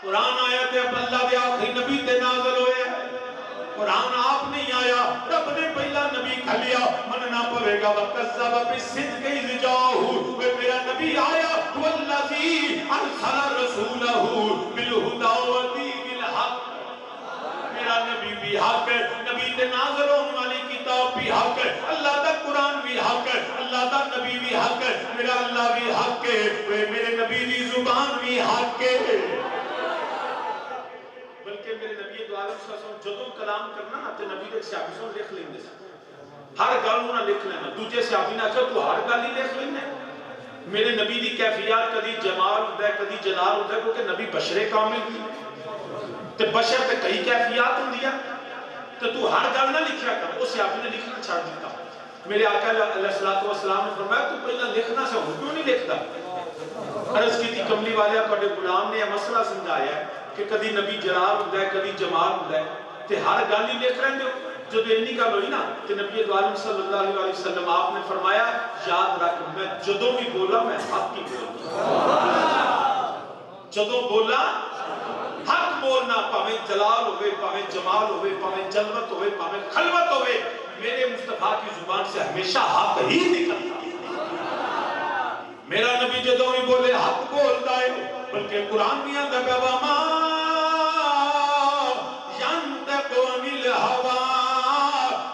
قرآن آیا تھے اب اللہ دے آخری نبی تے نازل ہوئے ہیں، قرآن آپ نہیں آیا، رب نے پہلا نبی کھلیا، مننا پڑے گا۔ وَقَذَّبَ بِالصِّدْقِ إِذْ جَاءَهُ، وہ میرا نبی آیا، وَالَّذِي أَرْسَلَ رَسُولَهُ بِالْهُدَىٰ وَدِينِ الْحَقِّ، میرا نبی بھی حق ہے، نبی تے نازل ہونے والی کتاب بھی حق ہے، اللہ دا قرآن بھی حق ہے، اللہ دا نبی بھی حق ہے، میرا اللہ بھی حق ہے، میرے نبی دی زبان بھی حق ہے۔ بلکہ میرے نبی دو عالم صلی اللہ علیہ وسلم جدوں کلام کرنا نا تے نبی دے صحابی سن لکھ لیندے سن، ہر گل نہ لکھ لینا، دوجے صحابی نے کہا تو ہر گل ہی لکھ لینا۔ میرے نبی دی کیفیات کدی جمال ہوندا ہے، کدی جلال ہوندا ہے، کیونکہ نبی بشر کامل تھی تے بشر تے کئی کیفیات ہوندیاں، تے تو ہر گل نہ لکھیا کر۔ اس صحابی نے لکھنا چھوڑ دیتا۔ میرے آقا علیہ السلام نے فرمایا تو پہلا لکھنا سے ہوں کیوں نہیں لکھتا؟ عرض کی تھی کملی والے بڑے غلام نے یہ مسئلہ سمجھایا ہے کہ کدی نبی جلال ہوتا ہے، کدی جمال ہوتا ہے، تے ہر گل ہی لکھ رہے ہو۔ جب اتنی گل ہوئی نا کہ نبی عالم صلی اللہ علیہ وسلم آپ نے فرمایا یاد رکھ میں جدوں بھی بولا میں حق کی بولا، جدوں بولا حق بولنا، پاویں جلال ہوئے، پاویں جمال ہوئے، پاویں جلوت ہوئے، پاویں خلوت ہوئے، میرے مصطفیٰ کی زبان سے ہمیشہ حق ہی نکلتا۔ میرا نبی جدوں بھی بولے حق بولتا ہے، بلکہ قرآن بھی آتا ہے وَمَا يَنْطِقُ عَنِ الْهَوَىٰ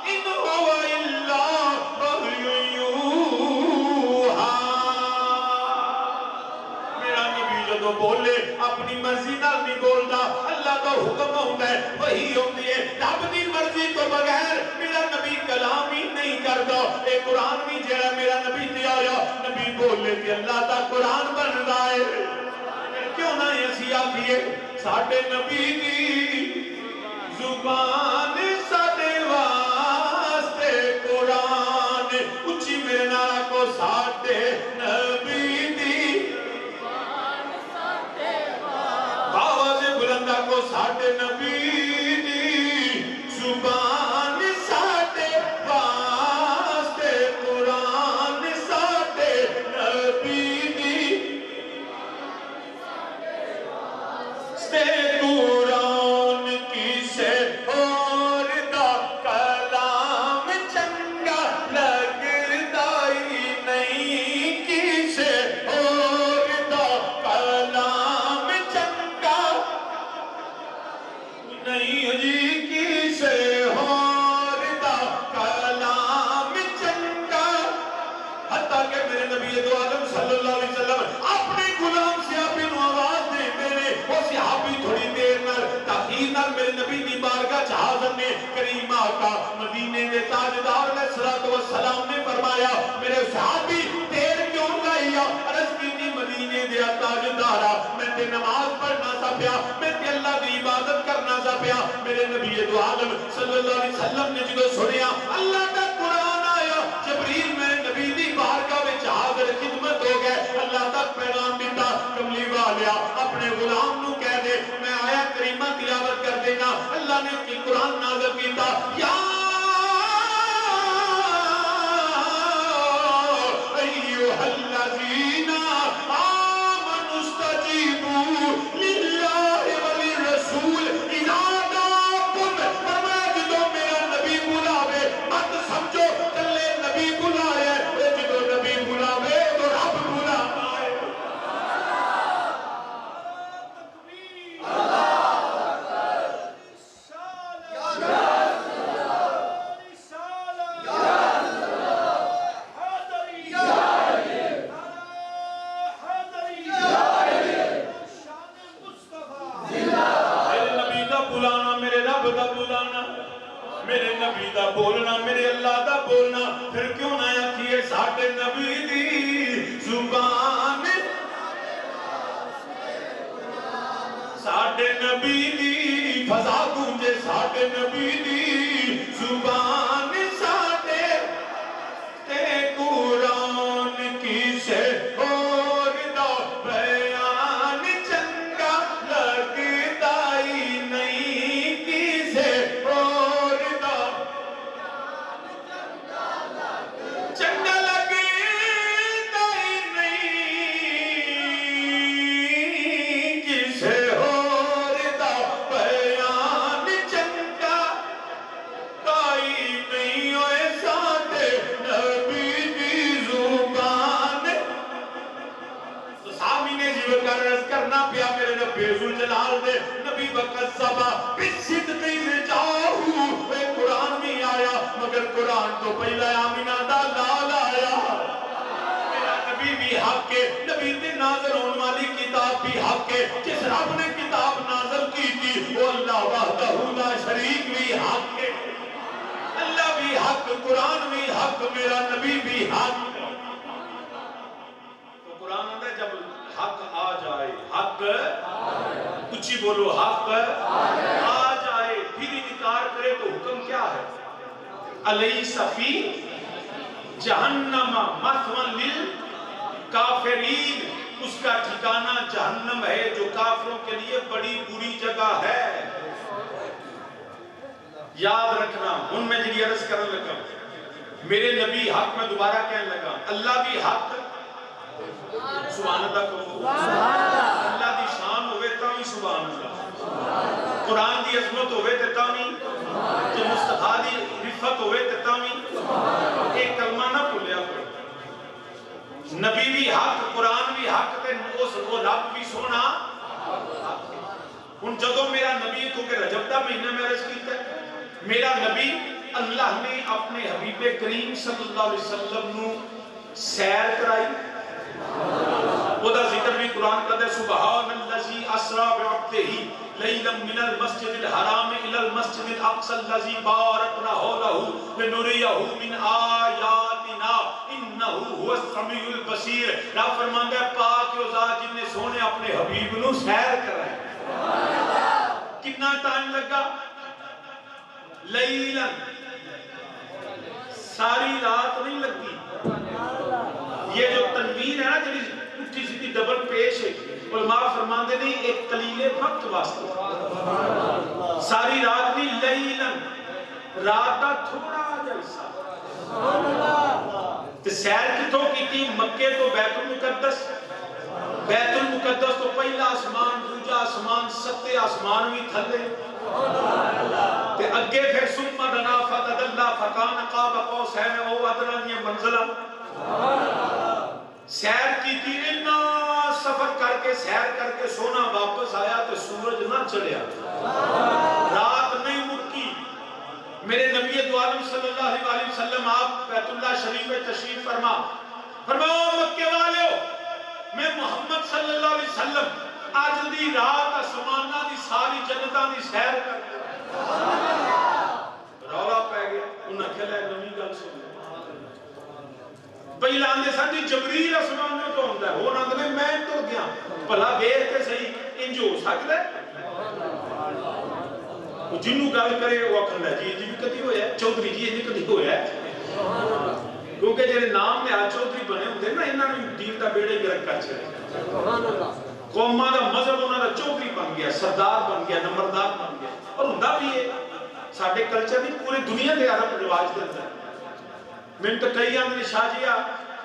إِنْ هُوَ إِلَّا وَحْيٌ يُوحَىٰ۔ میرا نبی جدوں بولے اپنی مرضی نال نہیں بولتا، اللہ کا حکم ہوتا ہے، وہی ہوتی ہے، رب دی مرضی تو بغیر میرا نبی کلام ہی نہیں کرتا۔ اے قرآن بھی جڑا میرا نبی تے آیا، نبی بولے تے اللہ دا قرآن بن رہا ہے۔ کیوں نہ ایسی آکھیے ساڈے نبی دی زبان ساڈے واسطے قرآن، اچھی میرے نارا کو ساڈے نبی دی آواز بلندہ کو ساڈے نبی دی زبان ساڈے واسطے قرآن، ساڈے نبی دی قرآن کی سے ہو نہیں جی کسے اور دا کلام چنگا، حتیٰ کہ میرے نبی دو عالم صلی اللہ علیہ وسلم اپنے غلام صحابی نو آواز دے میرے وہ صحابی تھوڑی دیر نال تاخیر نال میرے نبی دی بارگاہ حاضر نے کریم آقا مدینے دے تاجدار علیہ السلام نے فرمایا میرے صحابی دیر کیوں لائی عرض کی تھی مدینے دے تاجدارا میں تے نماز پڑھنا سا پیا میں تے اللہ دی عبادت کرنا سا پیا میرے نبی دو عالم صلی اللہ علیہ وسلم نے جدو سنیا اللہ کا قرآن آیا جبریل میں نبی دی بارگاہ وچ حاضر خدمت ہو گئے اللہ تک پیغام دیتا کملی والیا اپنے غلام نو کہہ دے میں آیا کریمہ تلاوت کر دینا اللہ نے کی قرآن نازل کیتا یا ایوہ الذین آمنوا استجیبوا للہ وللرسول اذا دعاکم فرمایا جدو میرا نبی بلاوے مت سمجھو کلے نبی بلائے جدو نبی بلاوے تو رب بلاوے میرے نبی دا بولنا میرے اللہ دا بولنا پھر کیوں نہ آکھیے ساڈے نبی دی زبان ساڈے نبی دی فضا گونجے ساڈے نبی دی زبان ساڈے تے قرآن کی سے اور دا بیان چنگا لگتا ہی نہیں کسے اور دا چنگا لگتا ہی نہیں کسے اور دا بیان چنگا کائی نہیں ہوئے ساڈے نبی دی زبان تو صحابی نے جیو کا رس کرنا پیا میرے نبی ذوالجلال دے نبی وقت سبا بصدقی رجاؤ اے قرآن بھی آیا مگر قرآن تو پہلا آمینہ دا لال آیا میرا نبی بھی حق ہے نبی تے نازل ہونے والی کتاب بھی حق ہے جس رب نے کتاب نازل کی تھی وہ اللہ وحدہ لا شریک بھی حق ہے اللہ بھی حق قرآن بھی حق میرا نبی بھی حق تو قرآن آتا ہے جب حق آ جائے حق کچھ بولو حق آ جائے پھر انکار کرے تو حکم کیا ہے الیس فی جہنم مثوی للکافرین اس کا ٹھکانہ جہنم ہے جو کافروں کے لیے بڑی بری جگہ ہے یاد رکھنا ان میں جنہی عرض کرنے لگا میرے نبی حق میں دوبارہ کہنے لگا اللہ بھی حق سبحان اللہ کہو اللہ دی شان ہوئے تاوی سبحان اللہ قرآن دی عظمت ہوئے تاوی جو مصطفیٰ دی رفت ہوئے تاوی ایک کلمہ نہ بھولیا کرو نبی بھی حق قرآن بھی حق تے وہ رب بھی سونا ان جدوں میرا نبی تو کہ رجب دا مہینہ میں عرض کیتا ہے میرا نبی اللہ نے اپنے حبیب کریم صلی اللہ علیہ وسلم نو سیر کرائی وہ دا ذکر بھی قرآن کہتا ہے سبحان اللذی اسرا بعبدہ لیلا من المسجد الحرام الى المسجد الاقصى الذي باركنا حوله لنريه من آیاتنا انه هو السمیع البصیر رب فرماندا ہے پاک وہ ذات جن نے سونے اپنے حبیب نو سیر کرائی کتنا ٹائم لگا لیلا ساری رات نہیں لگی یہ جو تنوین ہے نا جنہی اٹھی سی ڈبل پیش ہے علماء فرماندے نہیں ایک قلیل وقت واسطے ساری رات نہیں لیلن رات دا تھوڑا جلسہ تو سیر کتوں کی تھی مکے تو بیت المقدس تو پہلا آسمان دوجا آسمان ستے آسمان بھی تھلے تے اگے پھر سمہ دنا فتدلہ فکان قاب قوسین او ادنا یہ منزلہ سیر کی تھی انہا سفر کر کے سیر کر کے سونا واپس آیا تو سورج نہ چڑھیا، رات نہیں مکی۔ میرے نبی دو عالم صلی اللہ علیہ وسلم آپ بیت اللہ شریف میں تشریف فرماؤ مکے والے ہو، میں محمد صلی اللہ علیہ وسلم آج دی رات آسمانہ دی ساری جنتاں دی سیر کر کے رولا پہ گیا۔ انہاں کہا ہے نبی گل سن پہلا آندے ساتھی جبریل آسمان میں تو ہوندہ ہے، وہ نہ دنے میں تو گیا بھلا ویخ کے صحیح انجو ہو سکتا ہے۔ وہ جنہوں گل کرے وہ اکھنڈا جی بھی کدی ہویا ہے، چودھری جی بھی کدی ہویا ہے، کیونکہ جنہے نام میں آج چودھری بنے ہوندے نا انہاں نے دین دا بیڑے گرک کر چھڑے، قومہ دا مذہب انہاں دا چودھری بن گیا، سردار بن گیا، نمبردار بن گیا، اور ہوندہ بھی ہے ساڑھے کلچر بھی پورے دنیا دے عرب رواج دیتا ہے۔ میں تو کئی آمدنی شاہ جیا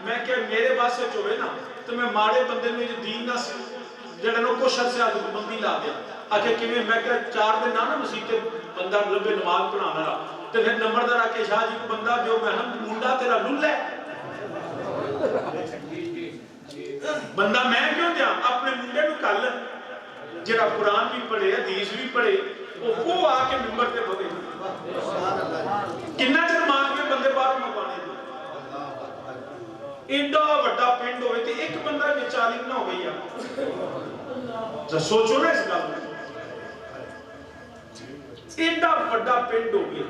میں کہ میرے بات سے چوبے نا تو میں ماڑے بندے میں جو دین نہ سی جڑنوں کو شر سے آدھو بندی لا دیا آکے کہ میں کہ 4 دن نہ مسیحتے بندہ لبے نماز پڑھانا رہا تو پھر نمبر دار آکے شاہ جی کو بندہ جو میں ہم منڈا تیرا لل ہے بندہ میں کیوں دیا اپنے منڈے کو کل جڑا قرآن بھی پڑھے حدیث بھی پڑھے وہ آکے ممبر پہ بھگے کنہ چر مان کے بندے باہر مکانے دے ایڈا وڈا پنڈ ہوئے تھے ایک بندہ میں 40 نہ ہو گئی ہے سوچو نا اس گل میں ایڈا وڈا پنڈ ہو گیا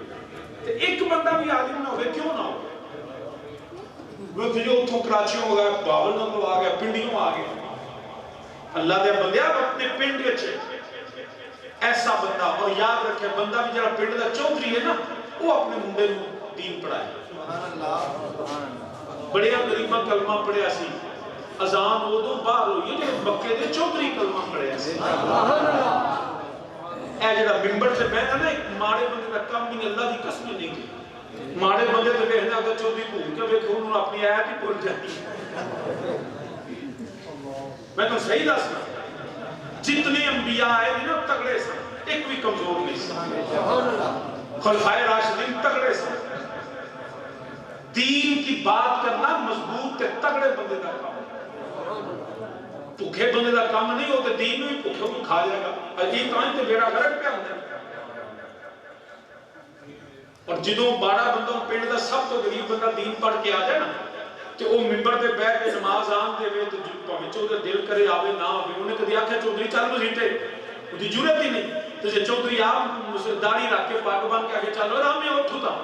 ایک بندہ بھی عالم نہ ہوئے کیوں نہ ہو وہ جو اتھوں کراچیوں ہو گیا باول نمبر آ گیا پنڈیوں آ گیا اللہ دے بندے آپ اپنے پنڈ اچھے ایسا بندہ اور یاد رکھے بندہ بھی جڑا پنڈ دا چودھری ہے نا وہ اپنے منڈے کو دین پڑھائے بڑے غریبہ کلمہ پڑھے ایسی اذان اودوں باہر ہوئی ہے جو مکے دے چودھری کلمہ پڑھے ایسی اے جڑا ممبر سے بیٹھا نا ایک ماڑے بندے کا کام بھی اللہ دی قسم نہیں کی ماڑے بندے تو کہنا اگر چودھری بھول کے ویکھو انہوں نے اپنی آیت ہی بھول جاتی میں تو صحیح دسنا جتنے انبیاء آئے نا تگڑے سن ایک بھی کمزور نہیں سن خلفائے راشدین تگڑے سن دین کی بات کرنا مضبوط تے تگڑے بندے دا کام بھوکے بندے دا کام نہیں ہوتے دین میں بھوکے کو کھا جائے گا عجیب تائیں تے بیڑا غرق پہ ہوتا ہے اور جدوں بارہ بندوں پنڈ دا سب تو غریب بندہ دین پڑھ کے آ جائے نا تو وہ ممبر تے بیٹھ کے نماز آن دے وے تو پاویں چودھری دل کرے آوے نہ آوے انہیں کدی آکھیا چودھری چل مسیتے دی جرت ہی نہیں تو جے چودھری آپ داڑھی رکھ کے پاک بن کے آگے چلو راہ میں اٹھو تا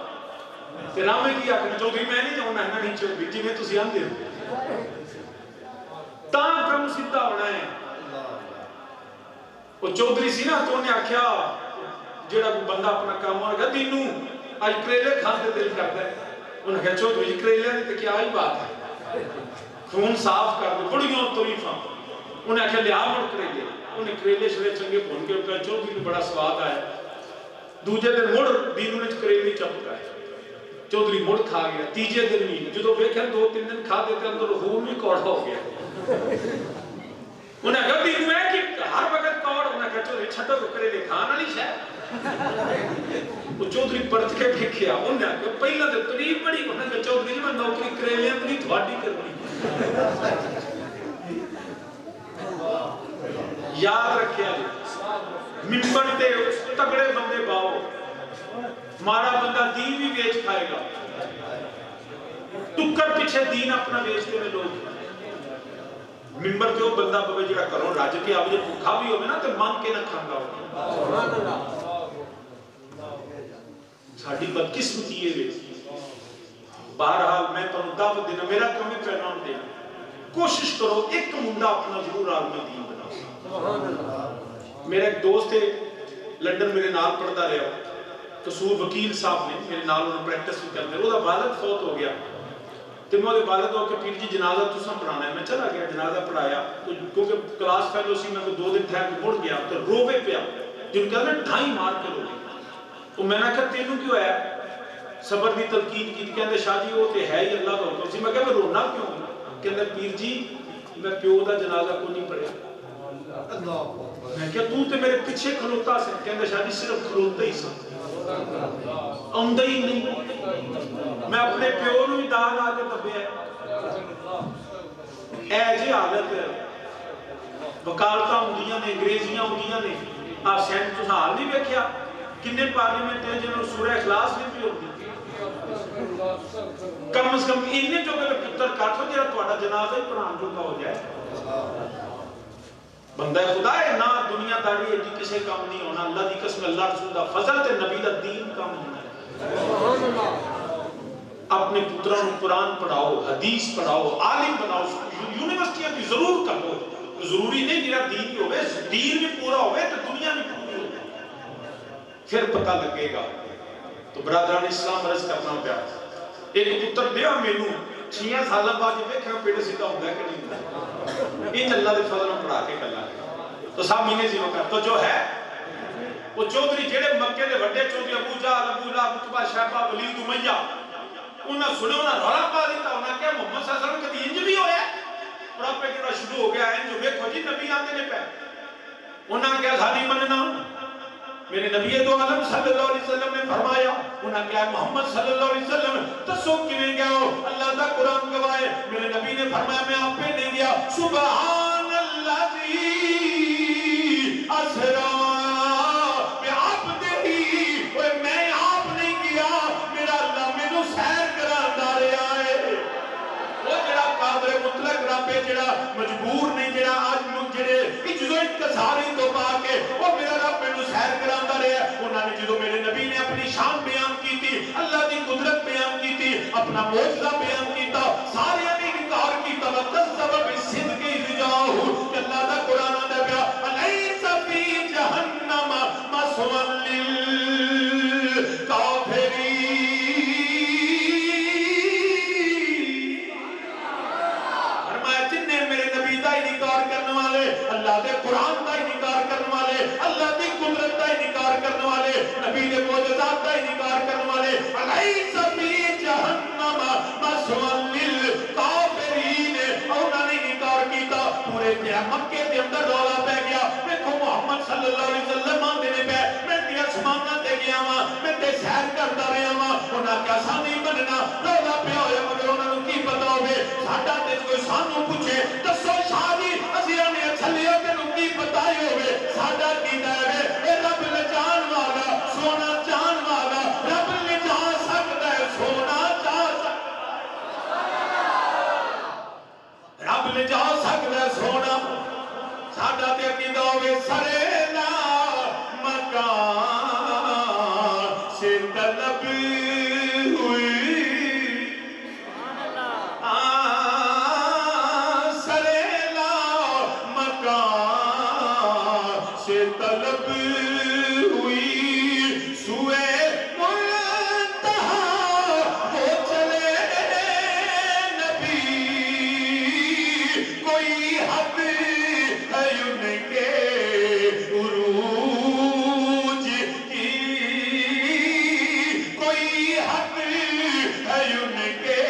تے راہ میں کی آکھنے چودھری میں نہیں جاؤں میں نہیں چودھری جی میں تسی آندے ہو تاں کم سیدھا ہونا ہے وہ چودھری سی نا تو انہیں آکھیا جیڑا بندہ اپنا کام ہونے گا دینوں آج کریلے کھانے دل کرتا ہے انہوں نے کہا چودھری جی کریلے نے تو کیا ہی بات ہے خون صاف کر دے بڑیوں طریفاں انہیں آکھا لیا مڑ کریلے انہیں کریلے شرے چنگے بھون کے کہا چودھری کو بڑا سواد آیا دوجہ دن مڑ دینوں نے کریلے چپ گئے چودھری مڑ کھا گیا تیجے دن بھی جدو بیکھیں 2-3 دن کھا دیتے اندر خون بھی کوڑا ہو گیا انہیں کہا دینوں ہے کہ ہر وقت کوڑ انہیں کہا چودھری چھٹو کو کریلے کھانا نہیں شاید وہ چودھری پرت کے پھکیا انہیں کہا پہلا دے تریف بڑی انہیں کہا چودھری میں نوکری کریلے اندری تھواڑی کرنی یاد رکھیا جی ممبر تے تگڑے بندے باؤ مارا بندہ دین بھی بیچ کھائے گا ٹکر پیچھے دین اپنا بیچتے میں لوگ ممبر تے وہ بندہ بابے جڑا کرو راج کے آب جب بھوکھا بھی ہوگا نا تو مان کے نہ کھانگا ہوگا ساڑھی بدقسمتی ہے وے بہرحال میں تو دعوت دینا میرا کمی پیغام دینا کوشش کرو ایک منڈا اپنا ضرور عالم دین بنا میرا ایک دوست ہے لندن میرے نال پڑھتا رہا قصور وکیل صاحب نے میرے نال انہوں پریکٹس بھی کرتے وہ دا والد فوت ہو گیا تو میں وہ والد ہو کہ پیر جی جنازہ تو ساں پڑھانا ہے میں چلا گیا جنازہ پڑھایا کیونکہ کلاس فیلو سی میں 2 دن ٹھہر کے مڑ گیا تو روے پیا جن کہا میں ڈھائی مار کے روے تو میں نے کہا تینوں کیوں ہے صبر دی تلقین کی کہندے شاہ جی وہ تے ہے ہی اللہ کا حکم سی میں کہا میں رونا کیوں کہندے پیر جی میں پیو دا جنازہ کو نہیں پڑھیا میں کہا تو تے میرے پیچھے کھلوتا سے کہندے شاہ جی صرف کھلوتا ہی سا آمدہ ہی نہیں میں اپنے پیو نو ہی دان آگے دبے اے جی حالت وکالتاں ہوندیاں نے، انگریزیاں ہوندیاں نے. آ سینٹ تساں حال نہیں ویکھیا کنے پارلیمنٹ ہے جنہوں سورہ اخلاص نہیں پی ہوندی. کم از کم انہیں جو کہ پتر کر سو جہاں تہاڈا جنازہ ہی پڑھان جو کا ہو جائے. بندہ خدا ہے نا دنیا داری ہے جی کسے کام نہیں ہونا. اللہ دی قسم اللہ رسول دا فضل تے نبی دا دین کام ہونا ہے. اپنے پتروں قرآن پڑھاؤ، حدیث پڑھاؤ، عالم بناؤ. یونیورسٹیاں بھی ضرور کرو. ضروری نہیں میرا دین بھی ہوئے، دین بھی پورا ہوئے تو دنیا بھی پوری ہوئے پھر پتہ لگے گا. تو برادران اسلام عرض کرنا پیا ایک پتر دیا مینوں 6 سال بعد یہ ویکھا پیڑ سیدھا ہوندا ہے کہ نہیں ہوندا. یہ اللہ دے فضل نال پڑھا کے کلا تو سب مہینے زیرو کر تو جو ہے وہ چودھری جڑے مکے دے وڈے چودھری ابو جہل، ابو لہب، عتبہ، شیبہ، ولید، امیہ انہاں سنے انہاں رولا پا دیتا. انہاں کہا محمد صلی اللہ علیہ وسلم کدی انج بھی ہویا ہے. پراپیگنڈا شروع ہو گیا ہے جو ویکھو جی نبی آندے نے پے. انہاں کہا ساڈی مننا میرے نبی دو عالم صلی اللہ علیہ وسلم نے فرمایا. انہاں کہا محمد صلی اللہ علیہ وسلم تسو کیویں گئے ہو؟ اللہ دا قرآن گواہ ہے. میرے نبی نے فرمایا میں آپ پہ نہیں گیا. سبحان الذی اسرا بعبدہ. میں آپ نہیں کیا میرا اللہ مینوں سیر کراندہ رہا ہے. وہ جڑا قادر مطلق رب ہے جڑا مجبور نہیں جڑا آج جڑے عجز و انکساری تو پا کے وہ میرا رب مینوں سیر کراندہ رہا ہے. انہاں نے جدو میرے نبی نے اپنی شان بیان کی تھی، اللہ دی قدرت بیان کی تھی، اپنا معجزہ بیان کیتا، سارے نے انکار کیتا. وَكَذَّبَ بِالصِّدْقِ إِذْ جَاءَهُ کہ اللہ دا قرآن آندا پیا أَلَيْسَ فِي جَهَنَّمَ مَثْوًى لِلْكَافِرِينَ. اللہ دے قرآن کا انکار کرنے والے، اللہ دی قدرت کا انکار کرنے والے، نبی دے معجزات کا انکار کرنے والے. أَلَيْسَ فِي جَهَنَّمَ مَثْوًى لِلْكَافِرِينَ. انہوں نے انکار کیتا. پورے مکے دے اندر رولا پہ گیا. دیکھو محمد صلی اللہ علیہ وسلم آندے نے پہ میں تے آسماناں تے گیا وا، میں تے سیر کردا رہیا وا. انہاں کیا سا نہیں بننا رولا پیا ہویا مگر انہاں نوں کی پتا ہوے ساڈا تے کوئی سانوں پوچھے دسو شاہ جی اسی نے چھلیو تے نوں کی پتا ہی ہوے ساڈا کی ہے. اے رب لے جان والا سونا جان والا رب لے جا سکدا ہے سونا جا رب لے جا سکدا ہے سونا. ساڈا تے عقیدہ ہوے سریلا مکان سے طلب ہوئی. سریلا مکان سے طلب ہوئی. سوئے منتہا وہ چلے نبی. کوئی حد ہے ان کے عروج کی. کوئی حد ہے ان کے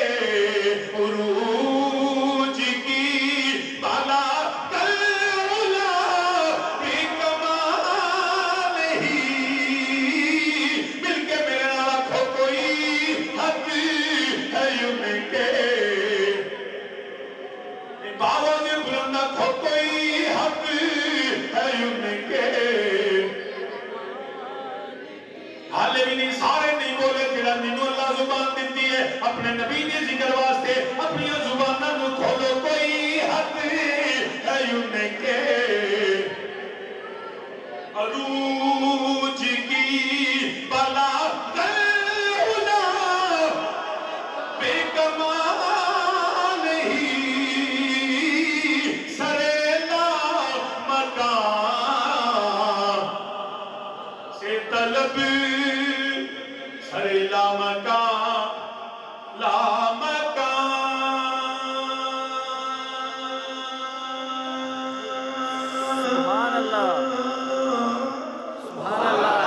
عروج کی. بالا کلولا بھی کمال ہی. مل کے میرے نال آکھو کوئی حد ہے ان کے. باوا نے بلند آکھو کوئی حد ہے ان کے. حالے بھی نہیں سارے نہیں بولے جڑا مینوں اللہ زبان دیتی ہے اپنے نبی کے ذکر واسطے اپنی زباناں نوں کھولو. کوئی حد ہے ان کے عروج کی. بلا غلولا بے کمال ہی. سریلا مکان سے طلب سریلا مکان لا مکان. سبحان اللہ سبحان اللہ.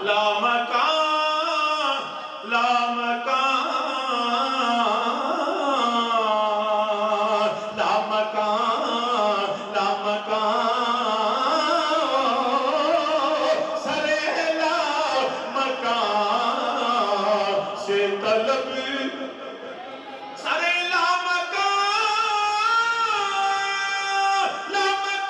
لا مکان لا مکان لا مکان لا مکان. سریلا مکان سے طلب سریلا مکان لا مکان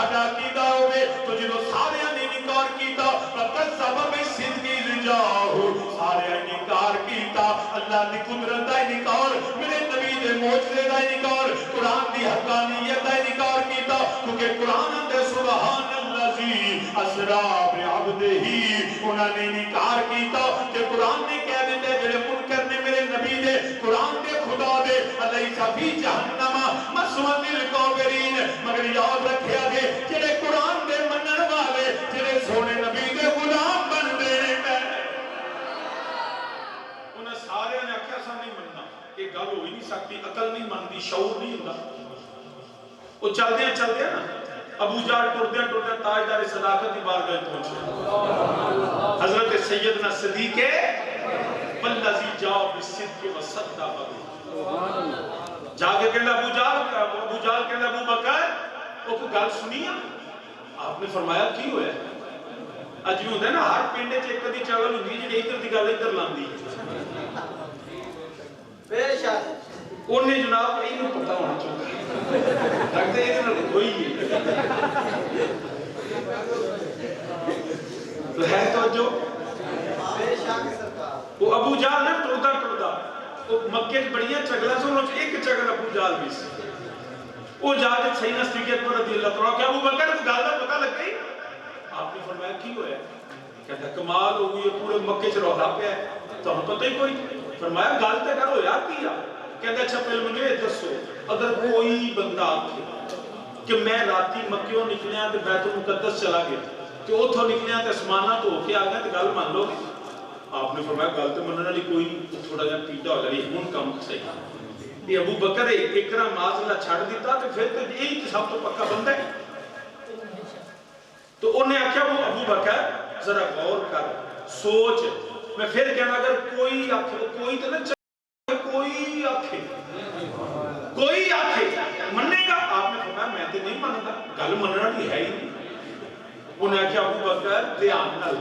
ساڈا عقیدہ ہوے تو جدوں سارے نے انکار کیتا فکذب بالصدق رجاؤ سارے نے انکار کیتا اللہ دی قدرت دا انکار میرے نبی دے معجزے دا انکار قرآن دی حقانیت دا انکار کیتا کیونکہ قرآن دے سبحان الذی اسرا بعبدہ انہاں نے انکار کیتا کہ قرآن نے کہہ دیتا ہے جڑے منکر نے میرے نبی دے قرآن دے خدا دے الیس فی جہنم مثوی للکافرین مگر یاد رکھیا جے جڑے قرآن دے منن والے جڑے سونے نبی دے غلام بن دے انہاں سارے نے آکھیا سا نہیں مننا یہ گل ہو ہی نہیں سکتی عقل نہیں مانتی شعور نہیں ہوندا وہ چلدے نا ابو جہل ٹردے تاجدار صداقت کی بارگاہ پہنچے حضرت سیدنا صدیق والذی جاء بالصدق وصدق به جا کے کہنا ابو جہل کہنا ابو بکر وہ کوئی گل سنی آپ نے فرمایا کی ہویا اج بھی ہوتا ہے نا ہر پنڈ وچ ایک دی چگل ہوندی ہے جڑی ادھر دی گل ادھر لاندی بے شک انہیں جناب اینوں پتہ ہونا چاہیے لگتا ہے یہ کوئی تو ہے توجہ وہ ابو جہل نے ٹردا وہ مکے بڑیاں چگلا سے انہوں ایک چگل ابو جہل بھی سی وہ جا کے سیدنا صدیق رضی اللہ تعالیٰ کیا ابو بکر کو گل دا پتہ لگ گئی آپ نے فرمایا کی ہوا ہے کہتا کمال ہو گئی پورے مکے چ رولا پیا تو ہم پتہ ہی کوئی فرمایا گل تے کرو یار کی کہتا اچھا پہلے مجھے دسو اگر کوئی بندہ آکھے کہ میں راتی مکیوں نکلیاں تے بیت المقدس چلا گیا کہ اتھوں نکلیاں تے اسمانہ تو ہو کے آ گیا تے گل مان لو گے آپ نے فرمایا گل تے منن والی کوئی تھوڑا جہا پیٹا ہو جائے ہن کام صحیح یہ ابو بکر اکرم معاذ اللہ چھڑ دیتا تے پھر تے یہی سب تو پکا بندہ ہے تو انہیں آکھیا وہ ابو بکر ذرا غور کر سوچ میں پھر کہنا اگر کوئی آکھے کوئی تو نہ کوئی آکھے مننے گا آپ نے فرمایا میں تے نہیں مانتا گل مننا بھی ہے ہی نہیں انہیں آکھیا ابو بکر دھیان نال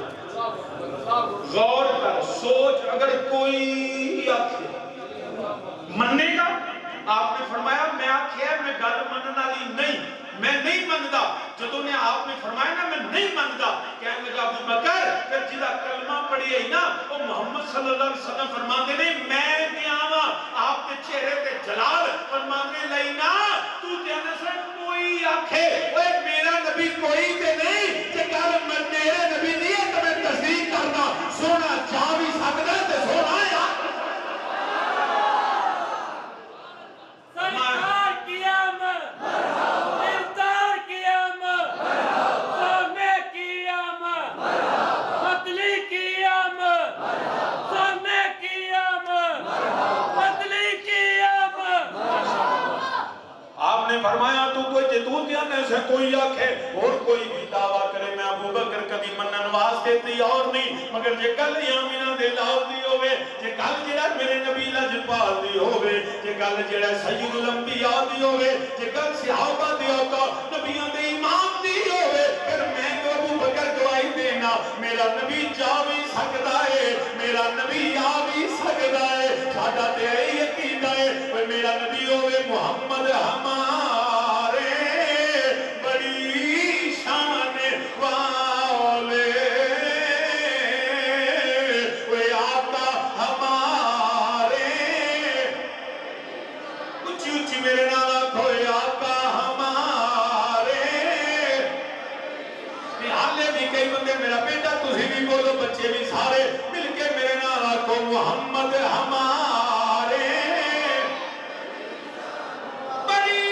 غور کر سوچ اگر کوئی آکھے مننے گا آپ نے فرمایا میں آکھیا میں گل منن والی نہیں میں نہیں مندا جدوں نے آپ نے فرمایا نا میں نہیں مندا کہنے لگا ابو بکر پھر جدا کلمہ پڑھی ہے نا وہ محمد صلی اللہ علیہ وسلم فرماتے نے میں نیاوا آپ کے چہرے تے جلال فرمانے لئی نا تو جانے سے کوئی آکھے اوے میرا نبی کوئی تے نہیں کہ گل میرے نبی نہیں ہے تو میں تصدیق کرنا سونا جا بھی سکدا تے سونا ہے فرمایا تو کوئی جدودیاں نے سے کوئی آکھے اور کوئی بھی دعویٰ کرے میں ابو بکر کبھی منن واسطے تیار نہیں مگر جے گل یامینہ دے لاؤ دی ہوئے جے گل جڑا میرے نبی لجپال دی ہوئے جے گل جڑا سید الانبیاء دی ہوئے جے گل صحابہ دی ہوگا نبیوں دے امام دی ہوئے پھر میں تو ابو بکر گواہی دینا میرا نبی جا بھی سکتا ہے میرا نبی آ بھی سکتا ہے ساڈا تے یقین ہے میرا نبی ہوئے محمد ہمارے بڑی شان والے وہ آقا ہمارے اچھی اچھی میرے نالا کھوئے آقا ہمارے حالے بھی کئی بندے میرا بیٹا تسی بھی بولو بچے بھی سارے مل کے میرے نالا کو محمد ہمارے بڑی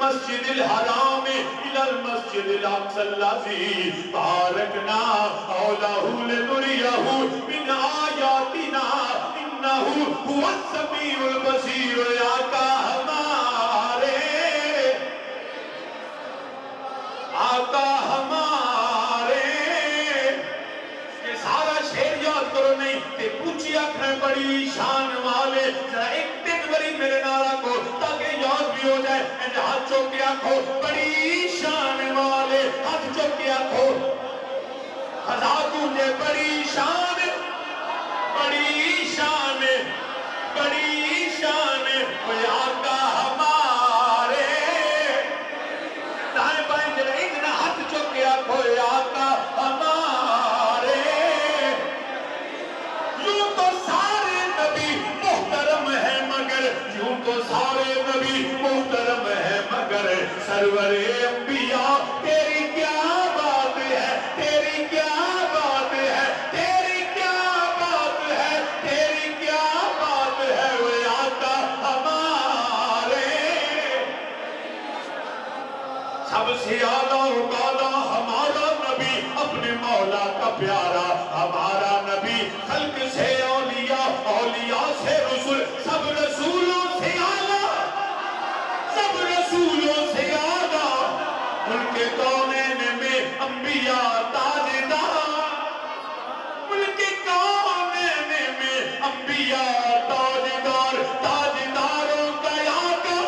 المسجد الحرام الى المسجد الاقصى الذي باركنا حوله لنريه من آیاتنا انه هو السمیع البصیر. یا آقا ہمارے، آقا ہمارے، یہ سارا شعر یاد کرو نہیں تے پوچھی اکھیں بڑی شان والے. ذرا ایک دن بری میرے نعرہ کو تاکہ یاد بھی ہو جائے. ہاتھ چوک کے آنکھو بڑی شان والے، ہاتھ چوک کے آنکھو خدا تجھے بڑی شان، بڑی شان، بڑی شان. کوئی آقا ہمارے دائیں بائیں جرا اتنا ہاتھ چوک کے آنکھو آقا ہمارے. یوں تو سارے نبی محترم ہیں مگر، یوں تو سارے نبی محترم ہے مگر سرور انبیاء تیری کیا بات ہے، تیری کیا بات ہے، تیری کیا بات ہے، تیری کیا بات ہے. وہ آقا ہمارے سب سے اعلیٰ و بالا ہمارا نبی، اپنے مولا کا پیارا ہمارا نبی. خلق سے اولیاء، اولیاء سے رسول، سب رسولوں سے اعلیٰ، سب رسولوں سے اعلیٰ. ان کے کونین میں انبیاء تاجدار، ان کے کونین میں انبیاء تاجدار. تاجداروں کا آقا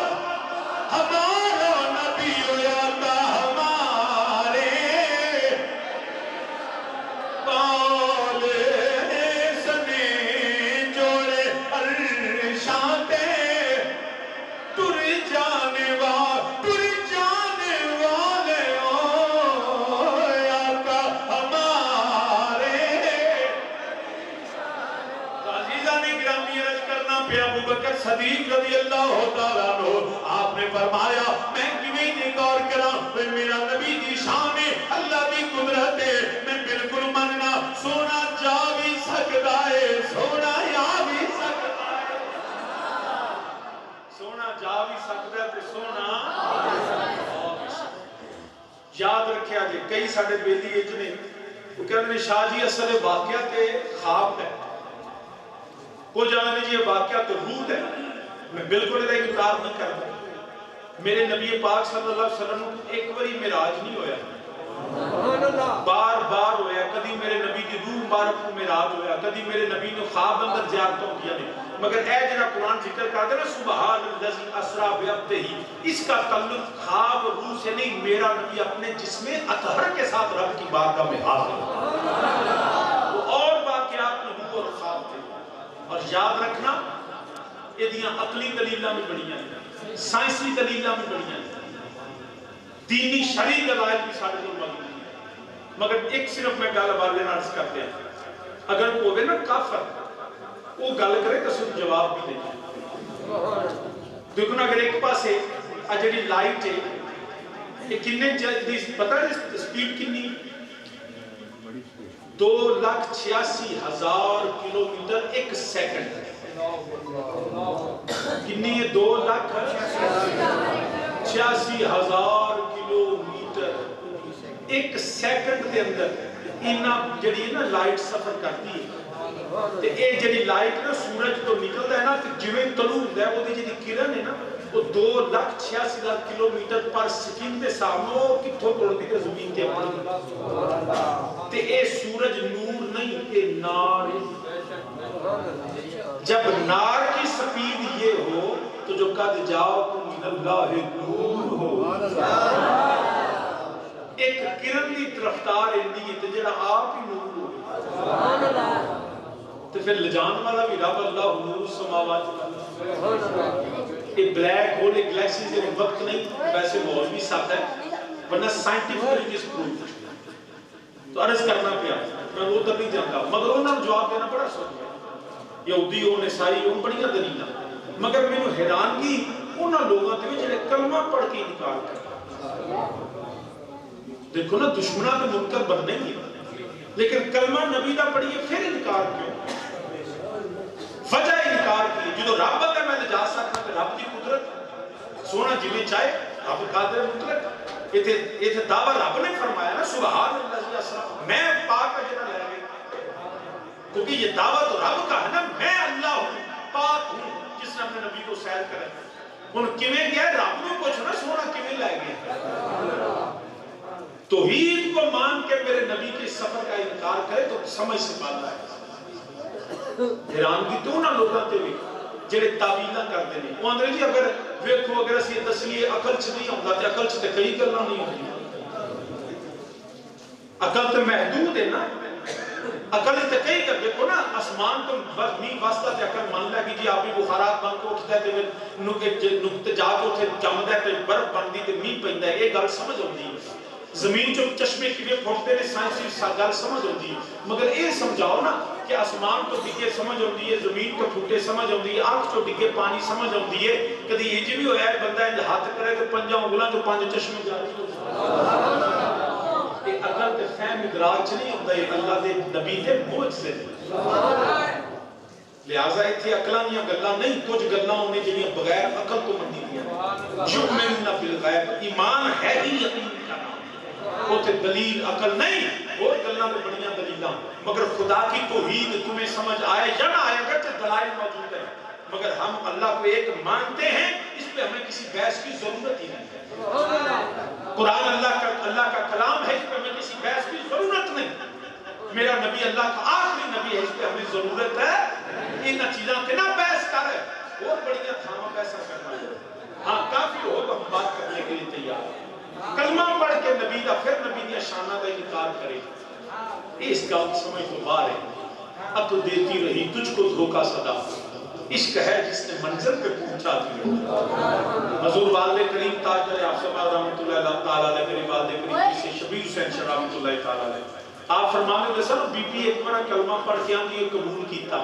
ہمارا نبی. آقا ہمارے بالے سنے جوڑے عرشاتے تر جانے والے آقا ہمارے. عزیزان گرامی عرض کرنا پہ ابو بکر صدیق رضی اللہ تعالیٰ عنہ آپ نے فرمایا میں کیویں انکار کراں، میرا نبی دی شان ہے، اللہ دی قدرت ہے، میں بالکل مننا. سونا جا بھی سکتا ہے، سونا آ بھی سکتا ہے، سونا جا بھی سکتا ہے تے سونا آ بھی سکتا ہے. یاد رکھیا جے کئی ساڑھے بیلی ایج نے وہ کہتے ہیں شاہ جی اصل واقعہ تے خواب ہے، کو جانے جی یہ واقعہ تو روح ہے. میں بالکل ادھا انکار نہیں کرتا. میرے نبی پاک صلی اللہ علیہ وسلم کو ایک باری معراج نہیں ہویا، بار بار ہویا. کدی میرے نبی کی روح مبارک کو معراج ہویا، کدی میرے نبی نے خواب اندر زیارتوں کیا نہیں. مگر اے جنہا قرآن ذکر کرتے ہیں نا سبحان الذی اسریٰ بعبدہ، اس کا تعلق خواب روح سے نہیں. میرا نبی اپنے جسم اطہر کے ساتھ رب کی بارگاہ میں حاضر ہے. وہ اور واقعات میں روح اور خواب تھے. اور یاد رکھنا یہ دیاں عقلی دلیلہ میں بڑیاں ہیں، سائنسی دلیلہ میں بڑیاں ہیں، دینی شرعی دلائل بھی سارے دل مگی ہیں. مگر ایک صرف میں گل والے عرض کرتے ہیں، اگر کوئی نا کافر وہ گل کرے تو صرف جواب بھی دے. دیکھو نا اگر ایک پاسے اجڑی لائٹ ہے یہ کنے جلدی پتہ ہے سپیڈ کنی 2,86,000 کلومیٹر ایک سیکنڈ. کنی ہے 2,86,000 کلومیٹر ایک سیکنڈ کے اندر. انہاں جڑی ہے نا لائٹ سفر کرتی ہے تے اے جڑی لائٹ نا سورج تو نکلتا ہے نا تے جویں طلوع ہوندا ہے وہ دی جڑی کرن ہے نا وہ 2,86,000 کلومیٹر پر سیکنڈ دے سامنے کتھوں توڑدی تے زمین تے آندی. تے اے سورج نور نہیں، اے نار. جب نار کی سپیڈ یہ ہو تو جو قد جاؤکم من اللہ نور ہو. ایک کرن دی رفتار اندی ہے تے جڑا آپ ہی نور ہو. تو پھر لجان والا بھی رب اللہ نور السماوات. یہ بلیک ہول ایک گلیکسی سے وقت نہیں ویسے مول بھی ساتھ ہے ورنہ سائنٹیفکلی جس پروف. تو عرض کرنا پیا میں وہ تک نہیں جانتا مگر انہوں نے جواب دینا بڑا سوچ ہے. یہودی ہو نسائی ہو بڑیاں دلیلہ مگر میں نے حیران کی انہوں لوگوں تے جڑے کلمہ پڑھ کے انکار کرتے. دیکھو نا دشمنہ تو منکر بننے گی لیکن کلمہ نبی دا پڑھیے پھر انکار کیوں؟ وجہ انکار کی جو رب ہے میں لے جا سکتا کہ رب کی قدرت سونا جی میں چاہے رب قادر مطلق یہ دعویٰ رب نے فرمایا نا سبحان اللہ اسرا میں پاک اجنا لے گئے کیونکہ یہ دعویٰ تو رب کا ہے نا میں اللہ ہوں پاک ہوں جس نے اپنے نبی کو سیر کرے ان کمیں گیا رب نے کچھ نہ سونا کمیں لائے گئے توحید کو مان کے میرے نبی کے سفر کا انکار کرے تو سمجھ سے بالا ہے حیرانگی تو نہ لوگاں تے بھی جڑے تعویلاں کرتے ہیں وہ اندر جی اگر ویکھو اگر اسی دسئیے عقل چ نہیں ہوندا تے عقل چ تے کئی گلاں نہیں ہوندیاں عقل تے محدود ہے نا عقل تے کئی کر دیکھو نا آسمان تو نہیں واسطہ تے عقل مان لے کہ جی آپ بھی بخارات بن کے اٹھدا تے نقطے جا کے اوتھے جمدا تے برف بندی تے میہ پیندا ہے یہ گل سمجھ اوندی ہے زمین جو چشمے کے لیے پھوٹتے نے سائنسی گل سمجھ ہوتی ہے مگر یہ سمجھاؤ نا کہ آسمان تو ڈگے سمجھ ہوتی ہے زمین تو پھوٹے سمجھ ہوتی ہے آنکھ تو ڈگے پانی سمجھ ہوتی ہے کدی یہ جی بھی ہویا ہے بندہ انج ہاتھ کرے تو پنجا انگلاں تو پانچ چشمے جاری ہو یہ عقل تے فہم ادراک نہیں ہوتا ہے اللہ دے نبی دے معجزے لہذا ایتھے عقلاں دیاں گلاں نہیں کچھ گلاں ہونے جڑیاں بغیر عقل تو منی دیاں یؤمنون بالغیب ایمان ہے ہی یقین کا نام اوتے دلیل عقل نہیں اور گلاں تو بڑیاں دلیلاں مگر خدا کی توحید تمہیں سمجھ آئے یا نہ آئے اگر دلائل موجود ہیں مگر ہم اللہ کو ایک مانتے ہیں اس پہ ہمیں کسی بحث کی ضرورت ہی نہیں ہے قرآن اللہ کا کلام ہے اس پہ ہمیں کسی بحث کی ضرورت نہیں میرا نبی اللہ کا آخری نبی ہے اس پہ ہمیں ضرورت ہے ان چیزاں کے نہ بحث کر ہے اور بڑیاں تھاما پیسہ کرنا ہے ہاں کافی ہو تو ہم بات کرنے کے لیے تیار ہیں کلمہ پڑھ کے نبی دا پھر نبی دیا شانہ دا انکار کرے اس کا سمجھ تو بار ہے عقل دیتی رہی تجھ کو دھوکہ صدا عشق ہے جس نے منظر پہ پہنچا دیا حضور والد کریم تاجر آفسبہ رحمت اللہ تعالیٰ علیہ میرے والد کریم سے شبیر حسین شاہ رحمت اللہ تعالیٰ علیہ آپ فرمانے لے سن بی بی ایک بڑا کلمہ پڑھ کے آن دیئے قبول کیتا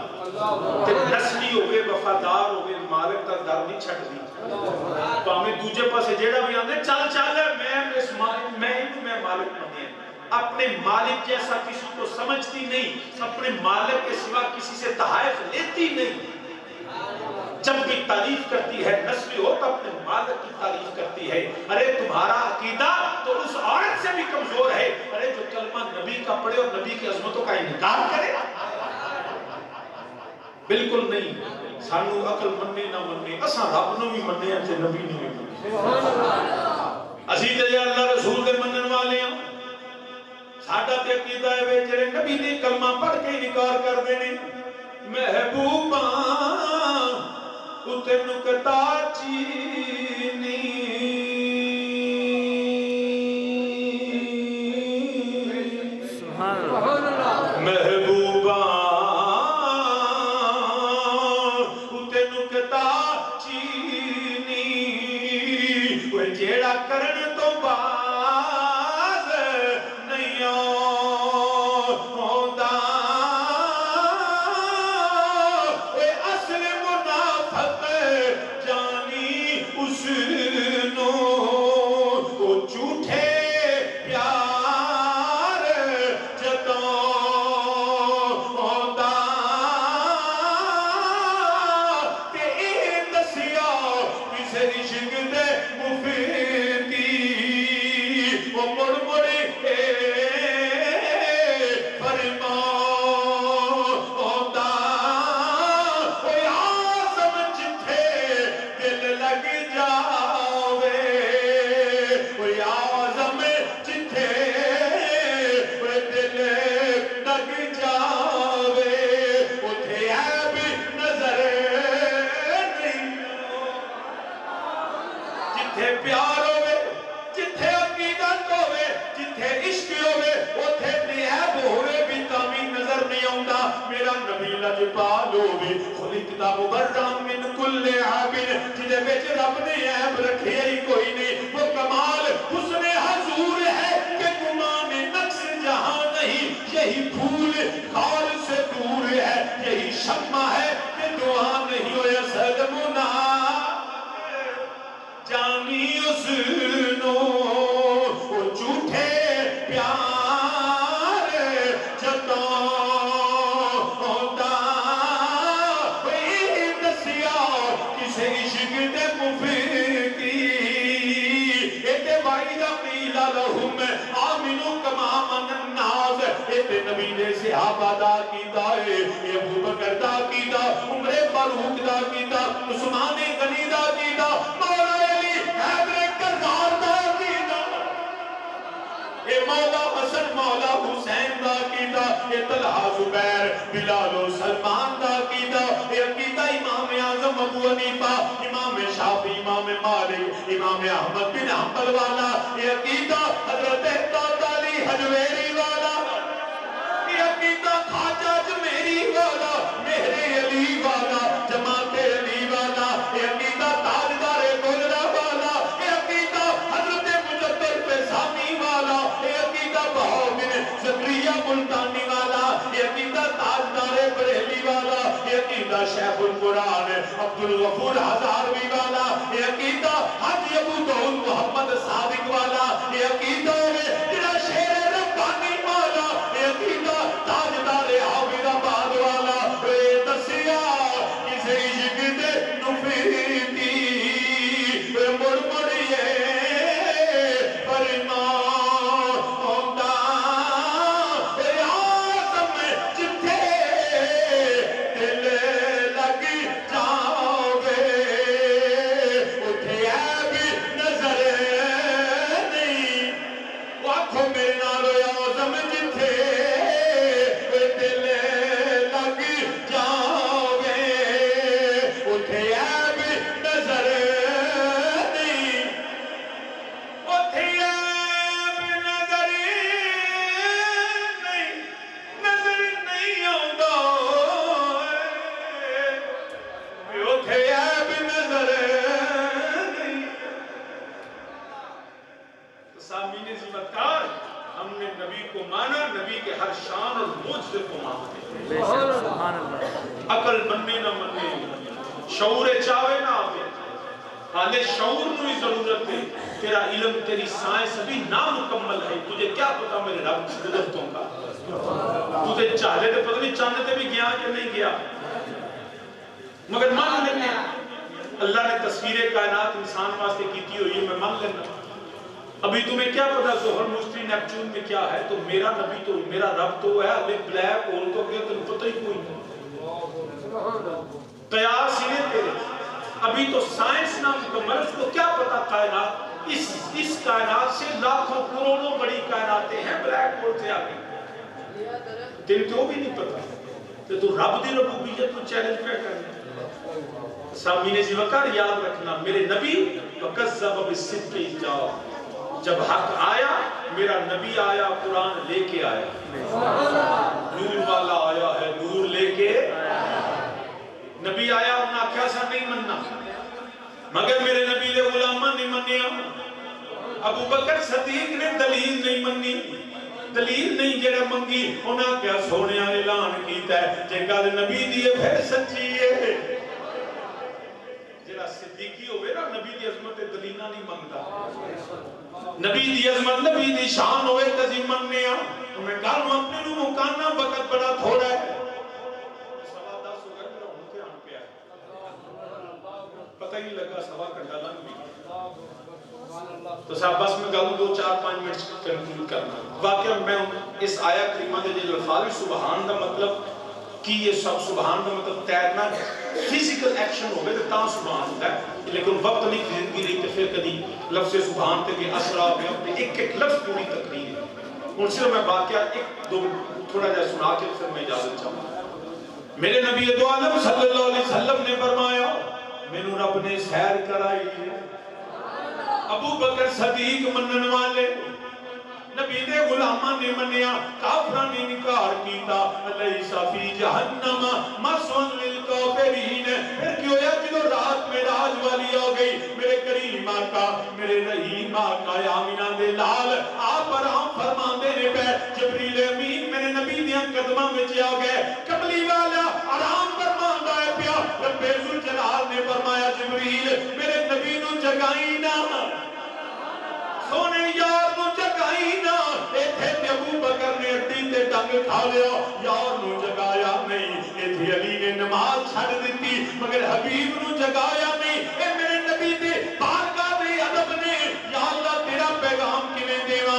تے نسلی ہوئے وفادار ہوئے مالک تا در نہیں چھٹ دی تو ہمیں دوجہ پاسے جیڑا بھی آنے چل چل ہے میں مالک بنی ہے اپنے مالک جیسا کسی کو سمجھتی نہیں اپنے مالک کے سوا کسی سے تحائف لیتی نہیں جب بھی تعریف کرتی ہے نسلی ہو تو اپنے مالک کی تعریف کرتی ہے ارے تمہارا عقیدہ تو اس عورت سے بھی کمزور ہے ارے جو کلمہ نبی کا پڑھے اور نبی کی عظمتوں کا انکار کرے بالکل نہیں سانو عقل مننے نہ مننے اساں رب نو بھی مننے ہیں تے نبی نو بھی مننے اسی تے اللہ رسول دے منن والے ہیں ساڈا تے عقیدہ ہے وے جڑے نبی دی کلمہ پڑھ کے انکار کردے نے محبوباں اتے نکتا چینی محبوباں اتے نکتا چینی وہ جیڑا کرن تو باز نہیں ہوتا کتاب برام من کل عابر جنہیں بیچ رب نے عیب رکھے ہی کوئی نہیں وہ کمال حسن حضور ہے کہ گمان نقص جہاں نہیں یہی پھول خال سے دور ہے یہی شمع ہے کہ دعا نہیں ہو یا سلمنا جانی اس نو وہ جھوٹے پیار جتا عشق دے مفیدی لہم آمنوا کما آمن الناس. اے نبی نے صحابہ دا کیتا ہے، ابو بکر دا کیتا، عمر فاروق دا کیتا، عثمان غنی دا کیتا، مولا علی حیدر کرار دا کیتا، اے مولا حسن مولا حسین دا کیتا، اے طلحہ زبیر بلال و سلمان دا کیتا، اے عقیدہ امام اعظم ابو حنیفہ، امام شافعی، امام مالک، امام احمد بن حنبل والا، اے عقیدہ حضرت داتا علی حجویری والا، اے عقیدہ خواجہ اجمیری والا، مہر علی والا، جماعت علی والا، اے عقیدہ تاجدار گجرا والا، اے عقیدہ حضرت مجدد فیضانی والا، اے عقیدہ بہاؤالدین زکریا ملتانی والا، اے عقیدہ تاجدار بریلی والا، اے عقیدہ شیخ القرآن عبدالغفور ہزاروی والا، اے عقیدہ حاجی ابو داؤد محمد صادق والا، اے عقیدہ جڑا شیر ربانی والا، اے عقیدہ تاجدار حافظ آباد والا، اے دسیا کسے عشق دے نفیدی مڑ مڑیے فرمان ہوتا اے آزم جتھے دل لگ جاؤ گے اٹھے عیب نظر نہیں. وہ آنکھوں میرے نال آزم جتھے دل لگ جاؤ گے اٹھے عیب نظر نہیں. اٹھے عیب نظر نہیں، نظر نہیں آؤندا اٹھے عیب نظر نہیں. سامعین عزیزکار، ہم نے نبی کو مانا، نبی کے ہر شان اور معجزے کو مانتے. بے شک سبحان اللہ. عقل مننے نہ مننے، شعور چاہے نہ آوے، حالے شعور نو ہی ضرورت ہے. تیرا علم تیری سائنس ابھی نامکمل ہے، تجھے کیا پتا میرے رب کی قدرتوں کا. تجھے چاہے تو پتہ نہیں چاندے تے بھی گیا کہ نہیں گیا، مگر مان لینے اللہ نے تصویر کائنات انسان واسطے کیتی ہوئی ہے، میں مان لینا. ابھی تمہیں کیا پتا زحل مشتری نیپچون میں کیا ہے، تو میرا نبی تو میرا رب تو ہے ابھی بلیک ہول تو کیا تمہیں پتہ ہی کوئی نہیں. تیار سینے تیرے ابھی تو سائنس نہ مکمل، اس کو کیا پتا کائنات، اس کائنات سے لاکھوں کروڑوں بڑی کائناتیں ہیں بلیک ہول سے آگے. تم تو بھی نہیں پتا تو رب دی ربوبیت کو چیلنج پہ کرنا. سامعین عزیزکار یاد رکھنا، میرے نبی وَكَذَّبَ بِالصِّدْقِ إِذْ جَاءَ، جب حق آیا میرا نبی آیا قرآن لے کے آیا. نور والا آیا ہے نور لے کے. نبی آیا انہاں کیسا نہیں مننا، مگر میرے نبی دے غلامہ نہیں منیا. ابو بکر صدیق نے دلیل نہیں منی، دلیل نہیں جڑا منگی، انہاں کیا سونے اعلان کیتا ہے جے گل نبی دی ہے پھر سچی ہے. جڑا صدیقی ہوئے نا نبی دی عظمت دلیلہ نہیں منگتا، نبی دی عظمت نبی دی شان ہوئے تزی مننے آ. میں گل نو اپنے نو مکانا وقت بڑا تھوڑا ہے. سوا 10 ہو گئے میرا ہوں کے آن پہ آئے، پتہ ہی لگا سوا گھنٹہ لگ بھی. تو صاحب بس میں گل 2-4-5 منٹ کنکلوڈ کرنا. واقعہ میں اس آیا کریمہ دے جو الفاظ سبحان دا مطلب کہ یہ سب سبحان دا مطلب تیرنا فیزیکل ایکشن ہوگئے تو تاں سبحان ہوتا ہے، لیکن وقت نہیں زندگی رہی تو پھر کدی لفظ سبحان تے کہ اسرا پہ اپنے ایک ایک لفظ پوری تقریر ہے. ان سے میں واقعہ ایک دو تھوڑا جا سنا کے پھر میں اجازت چاہوں. میرے نبی دو عالم صلی اللہ علیہ وسلم نے فرمایا مینوں رب نے سیر کرائی ہے. ابو بکر صدیق منن والے، نبی دے غلامہ نے منیا، کافرہ نے انکار کیتا. لیس فی جہنم مسون للکافرین. پھر کیوں یا جدو رات معراج والی ہو گئی، میرے کریم آقا میرے رحیم آقا آمینہ دے لال آپ آرام فرماندے نے پہ جبریل امین میرے نبی دیاں قدمہ میں آ گئے. کملی والا آرام فرماندہ ہے پیا. رب ذوالجلال نے فرمایا جبریل میرے نبی نو جگائی نہ، سونے یار نو جگائی نا. ایتھے تے ابو بکر نے اڈی تے ڈنگ کھا لیا، یار نو جگایا نہیں. ایتھے علی نے نماز چھڑ دیتی مگر حبیب نو جگایا نہیں. اے میرے نبی دے بارگاہ دے ادب نے، یا اللہ تیرا پیغام کیویں دیواں.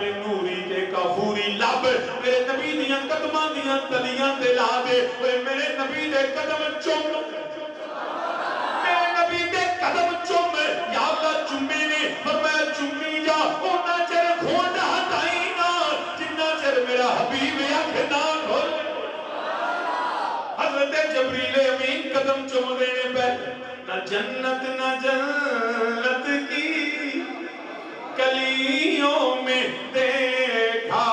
اپنے نوری تے کافوری لب میرے نبی دیاں قدماں دیاں تلیاں تے لا دے میرے نبی دے قدم چوم میرے نبی دے قدم چوم یا اللہ چومے نے فرمایا چومی جا اونا چر کھونڈ ہٹائی نا جنہ چر میرا حبیب اکھ نہ کھولے حضرت جبریل امین قدم چوم دینے پہ نہ جنت کی کلیوں میں دیکھا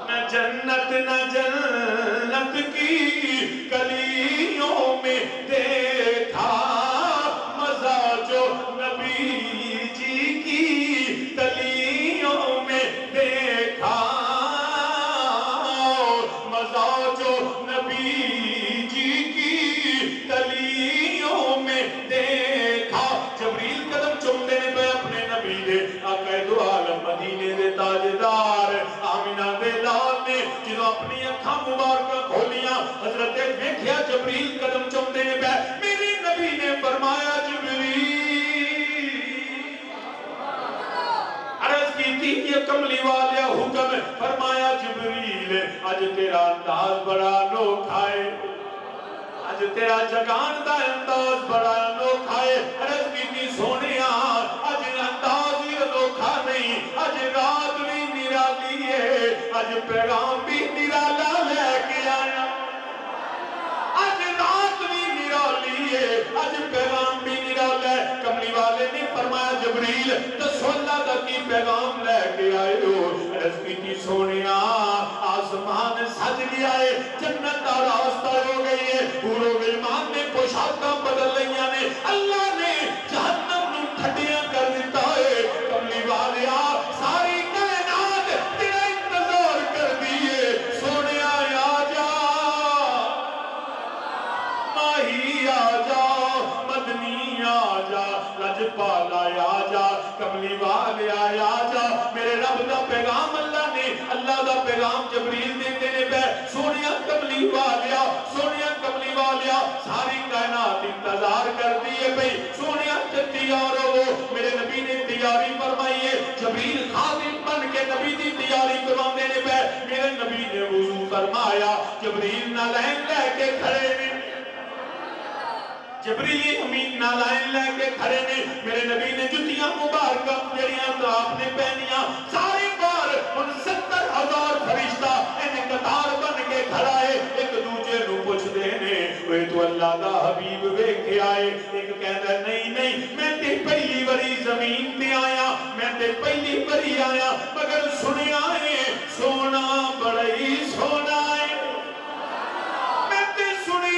نہ جنت کی کلیوں میں دیکھا مزہ جو نبی جی کی تلیوں میں دیکھا مزہ جو نبی جی کی تلیوں میں دیکھا جبریل قدم چوم دینے پہ اپنے نبی دے آقا دو عالم مدینے دے تاجدار آمینہ دے لال نے جنہوں اپنی اکھاں مبارکہ کھولیاں حضرت دیکھیا جبریل قدم چوم دینے پہ میری نبی نے فرمایا جبریل عرض کی تھی یہ کملی والے حکم فرمایا جبریل آج تیرا انداز بڑا انوکھا ہے آج تیرا جگان دا انداز بڑا انوکھا ہے عرض کی تھی سونے آج انداز ہی انوکھا نہیں آج رات بھی نرالی ہے آج پیغام بھی نرالا لے کے آیا آج رات بھی نرالی ہے آج پیغام بھی نرالا ہے کملی والے نے فرمایا جبریل دسو اللہ دا کی پیغام لے کے آئے ہو عرض کی تھی سونے آسمان سج گیا ہے جنت دا راستہ ہو گئی ہے پورو غلمان نے پوشاکاں بدل لیاں نے اللہ نے جہنم نو ٹھڈیاں کر دیتا ہے کملی والے ساری کائنات تیرا انتظار کر دیئے سونے آ جا ماہی آ جا مدنی آ جا لجپالا آ جا کملی والے آ جا میرے رب دا پیغام اللہ نے اللہ دا پیغام جبریل دے دینے پہ سونیا کملی والیا ساری کائنات انتظار کر دیئے بھئی سونیا تیار ہو میرے نبی نے تیاری فرمائی ہے جبریل خادم بن کے نبی دی تیاری کروا دینے پہ میرے نبی نے وضو فرمایا جبریل نہ لائن لے کے کھڑے نے جبریل امین نالائن لے کے کھڑے نے میرے نبی نے جتیاں مبارکہ جڑیاں تو آپ نے پہنیاں ساری بار ان 70,000 فرشتہ ان قطار بن کے کھڑا ہے ایک دوجے نو پوچھ دینے وہ تو اللہ دا حبیب ویکھے آئے ایک کہتا ہے نہیں میں تے پہلی بری زمین تے آیا میں تے پہلی بری آیا مگر سنے آئے سونا بڑی سونا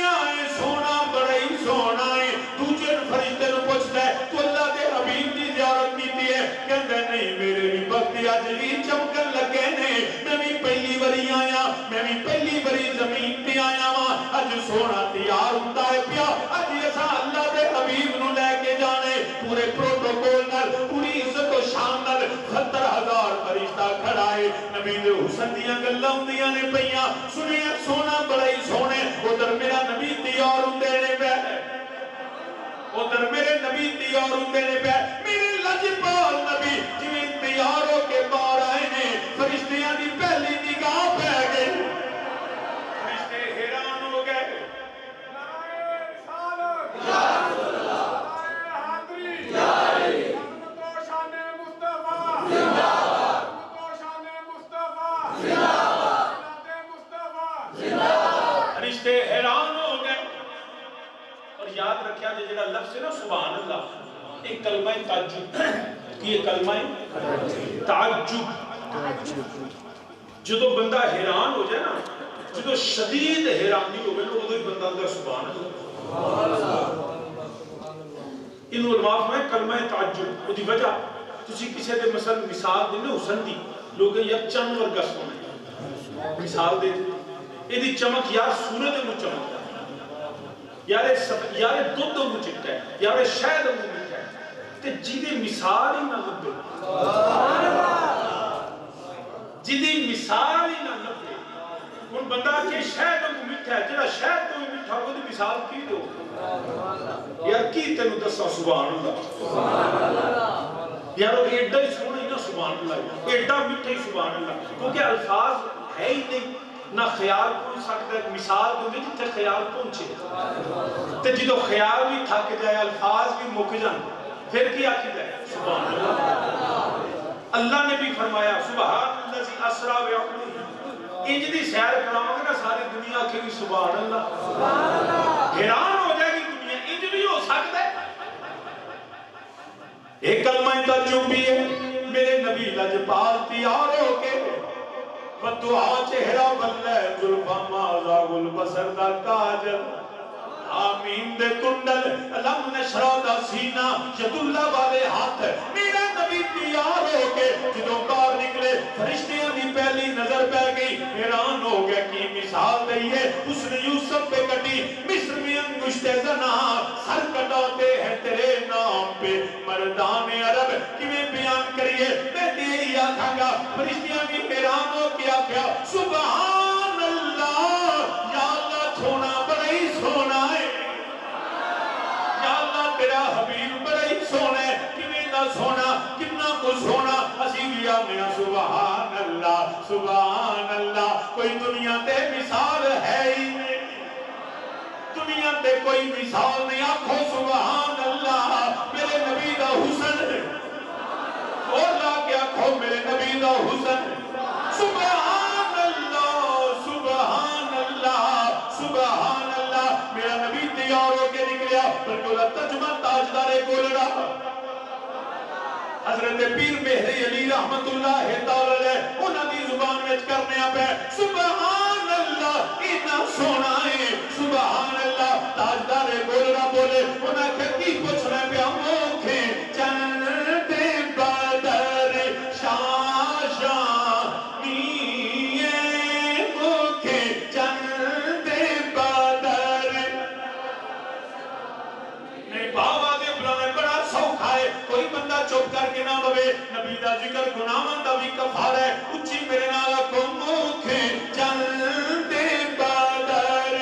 ہے سونا بڑی سونا ہے دوجہ فرشتے نو پوچھتا ہے تو اللہ دے حبیب دی زیارت کیتی ہے کہتا ہے نہیں میرے بھی بختی آج بھی چمکن لگے نے میں بھی پہلی بری آیا میں بھی پہلی بری زمین تے آیا ماں اج سونا تیار ہوتا ہے پیا اج ایسا اللہ دے حبیب نو لے کے جانے پورے پروٹوکول نال پوری عزت و شان نال 70,000 فرشتہ کھڑا ہے نبی دے حسن دیاں گلاں ہوندیاں نے پئیاں سنے سونا بڑی سونے ادھر میرا نبی تیار ہوندے نے پہ ادھر میرے نبی تیار ہوندے نے پہ میرے لجپال نبی جویں تیار ہو کے باہر آئے نے فرشتیاں دی پہلی نگاہ پہ گئے فرشتے حیران ہو گئے یا رسول اللہ حاضری یا علی تو شان مصطفیٰ زندہ باد تو شان مصطفیٰ زندہ باد مصطفیٰ زندہ باد فرشتے حیران ہو گئے اور یاد رکھیا جڑا لفظ ہے نا سبحان اللہ ایک کلمہ تعجب یہ کلمہ تعجب جدو بندہ حیران ہو جائے نا جدو شدید حیرانی ہو گئے نا وہ بندہ اندر سبحان اللہ انہوں علماء میں کلمہ تعجب وہ دی وجہ تسی کسی دے مثال دینے حسن دی لوگ یک چند ورگا سونے مثال دے یہ دی چمک یار سورت مو چمک یار دودھ مو چکتا ہے یار شاید مو مٹھا ہے تے جیدے مثال ہی نہ لبے جیدے مثال ہی نہ لبے ان بندہ کے شاید مو مٹھا ہے جیدہ شاید تو مٹھا وہ دی مثال کی دو یار کی تینو دسا سبحان اللہ یارو ایڈا ہی سونا ہی نا سبحان اللہ، ایڈا میٹھا ہی سبحان اللہ، کیونکہ الفاظ ہے ہی نہیں، نہ خیال پہنچ سکتا ہے. مثال دوں جتنے خیال پہنچے تے جدو خیال بھی تھک جائے الفاظ بھی مک جان پھر کی آتی جائے سبحان اللہ. اللہ نے بھی فرمایا سبحان اللہ اسرا بعبدہ، انج دی سیر کراؤں گے نا ساری دنیا کے بھی سبحان اللہ، حیران ہو جائے گی دنیا، انج بھی ہو سکتا ہے. ایک کلمہ تعجب بھی ہے میرے نبی لجپال تیار ہو کے بدعا چہرہ بلے زلفا مازا گل بسر دا کاجل آمین دے کنڈل لم نشرہ دا سینہ ید اللہ والے ہاتھ میرا نبی تیار ہو کے جدوں باہر نکلے فرشتیاں دی پہلی نظر پہ گئی، حیران ہو گیا کی مثال دئیے. اس نے یوسف پہ کٹی مصر میں انگشت زنا سر کٹاتے ہیں تیرے نام پہ مردان عرب کیویں بیان کریے میں تیری آکھاں گا. فرشتیاں بھی حیران ہو کیا کیا سبحان اللہ یا اللہ چھونا بڑا ہی سونا ہے، یا اللہ تیرا حبیب بڑا ہی سونا ہے، کیویں دا سونا کتنا کو سونا. اسی بھی آنے سبحان اللہ سبحان اللہ. کوئی دنیا تے مثال ہے ہی نہیں، دنیا تے کوئی مثال نہیں. آنکھوں سبحان اللہ میرے نبی دا حسن، اور لا کے آنکھوں میرے نبی دا حسن. سبحان اللہ سبحان اللہ سبحان اللہ. میرا نبی تیار ہو کے نکلیا بلکہ ترجمہ تاجدار گولڑا حضرت پیر مہری علی رحمت اللہ تعالی انہاں دی زبان وچ کرنے پہ سبحان اللہ اتنا سونا ہے سبحان اللہ. تاجدار گولڑا بولے انہاں کہ کی پوچھنا پیا موکھے چند بدر شاشا نیے موکھے چند بدر نہیں بابا دے بلانے بڑا سوکھا ہے، کوئی بندہ چپ کر کے نہ بوے نبی دا ذکر گناہاں دا بھی کفارہ ہے. اچھی میرے نالا کو موکھے چند بدر.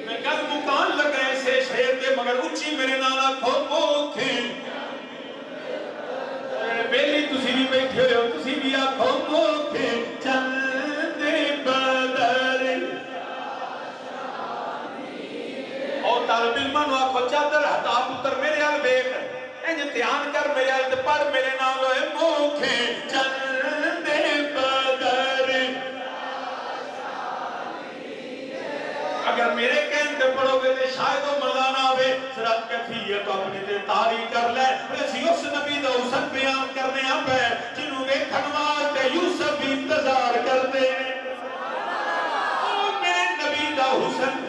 میں کل مکان لگ رہے سے شہر دے مگر اچھی میرے نالا کو موکھے بیلی تسی بھی بیٹھے ہوئے ہو تسی بھی آکھو موکھے چند بدر. اور طالب علمان آکھو چادر ہٹا پتر میرے حال بیٹھ انج دھیان کر میرے حال پڑھ میرے نال ہوئے موکھے چند بدر. اگر میرے کہن تے پڑھو گے تے شاید وہ مزہ نہ آوے. صرف کیفیت اپنی تے تاری کر لے اسی اس نبی دا حسن بیان کرنے آپ ہے جنہوں نے کھنوار تے یوسف بھی انتظار کرتے ہیں. او میرے نبی دا حسن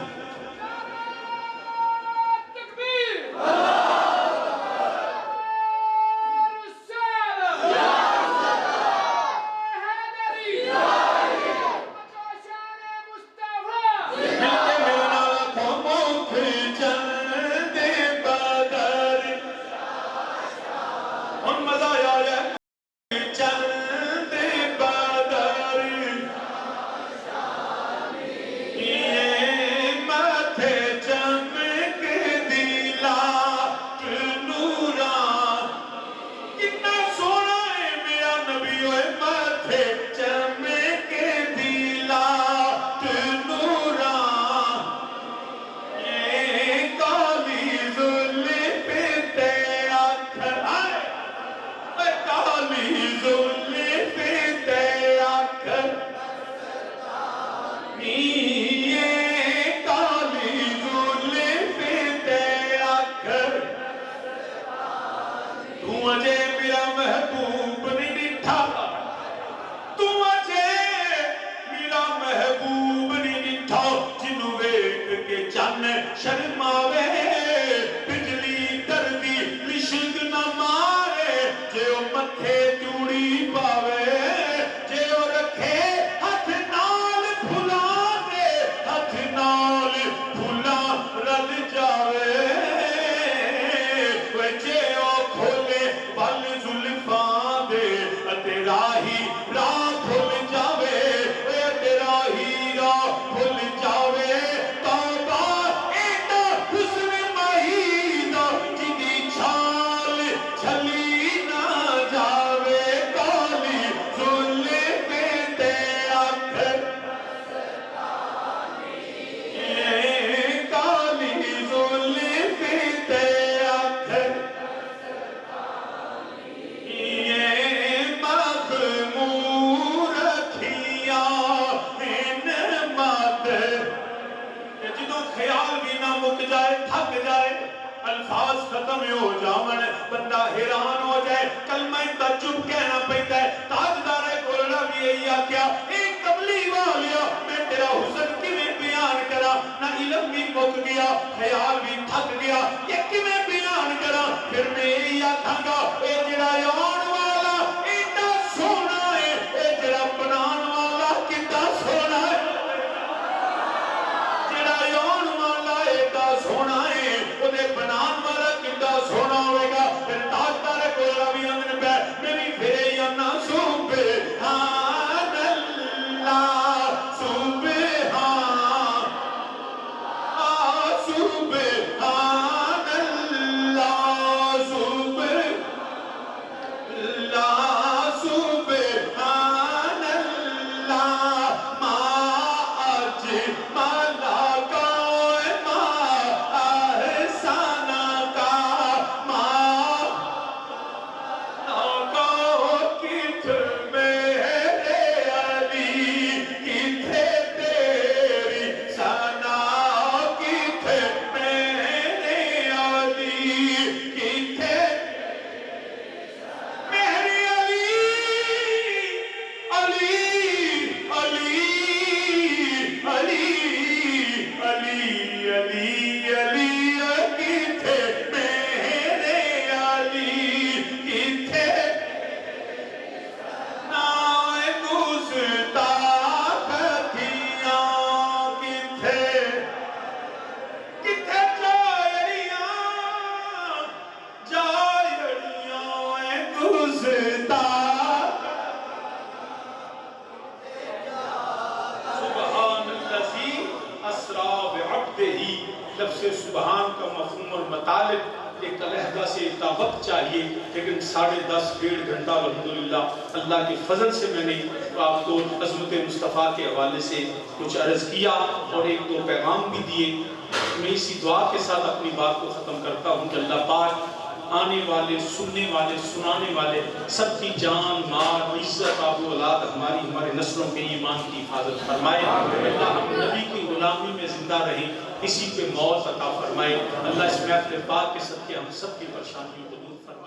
ختم ہو جاون بندہ حیران ہو جائے کلمہ تعجب کہنا پڑتا ہے تاجدار گولڑا بھی یہی آکھیا ایک کملی والیا میں تیرا حسن کیویں بیان کرا نہ علم بھی مک گیا خیال بھی تھک گیا یہ کیویں بیان کرا پھر میں یہی آکھاں گا اے جڑا آن والا ایڈا سونا ہے اے جڑا بنان والا کڈا سونا ہے جڑا آن والا ایڈا سونا ہے اودے بنان والا کڈا سونا ہوئے گا پھر تاجدار گولڑا بھی اندر پہ میں بھی پھر یا نہ سبحان اللہ سبحان سبحان اللہ سبحان اللہ ما اجمل کا ما احسن کا ما کت میرے علی کت تیری ثنا کت میرے علی کت میرے علی علی علی علی علی علی علی کت میرے علی کت نائے گستاخ کھیاں کتھے کتھے جائڑیاں اے گستاخ سبحان الذی اسرا بعبدہ لفظ سبحان کا مفہوم اور مطالب ایک علیحدہ سے اتنا وقت چاہیے لیکن 10:30 1.5 گھنٹہ الحمدللہ اللہ کے فضل سے میں نے آپ کو عظمت مصطفیٰ کے حوالے سے کچھ عرض کیا اور ایک دو پیغام بھی دیے میں اسی دعا کے ساتھ اپنی بات کو ختم کرتا ہوں کہ اللہ پاک آنے والے سننے والے سنانے والے سب کی جان مال عزت آب و اولاد ہمارے نسلوں کے ایمان کی حفاظت فرمائے اللہ ہم نبی کی غلامی میں زندہ رہیں کسی پہ موت عطا فرمائے اللہ اس محفل پاک کے صدقے ہم سب کی پریشانیوں کو دور فرمائے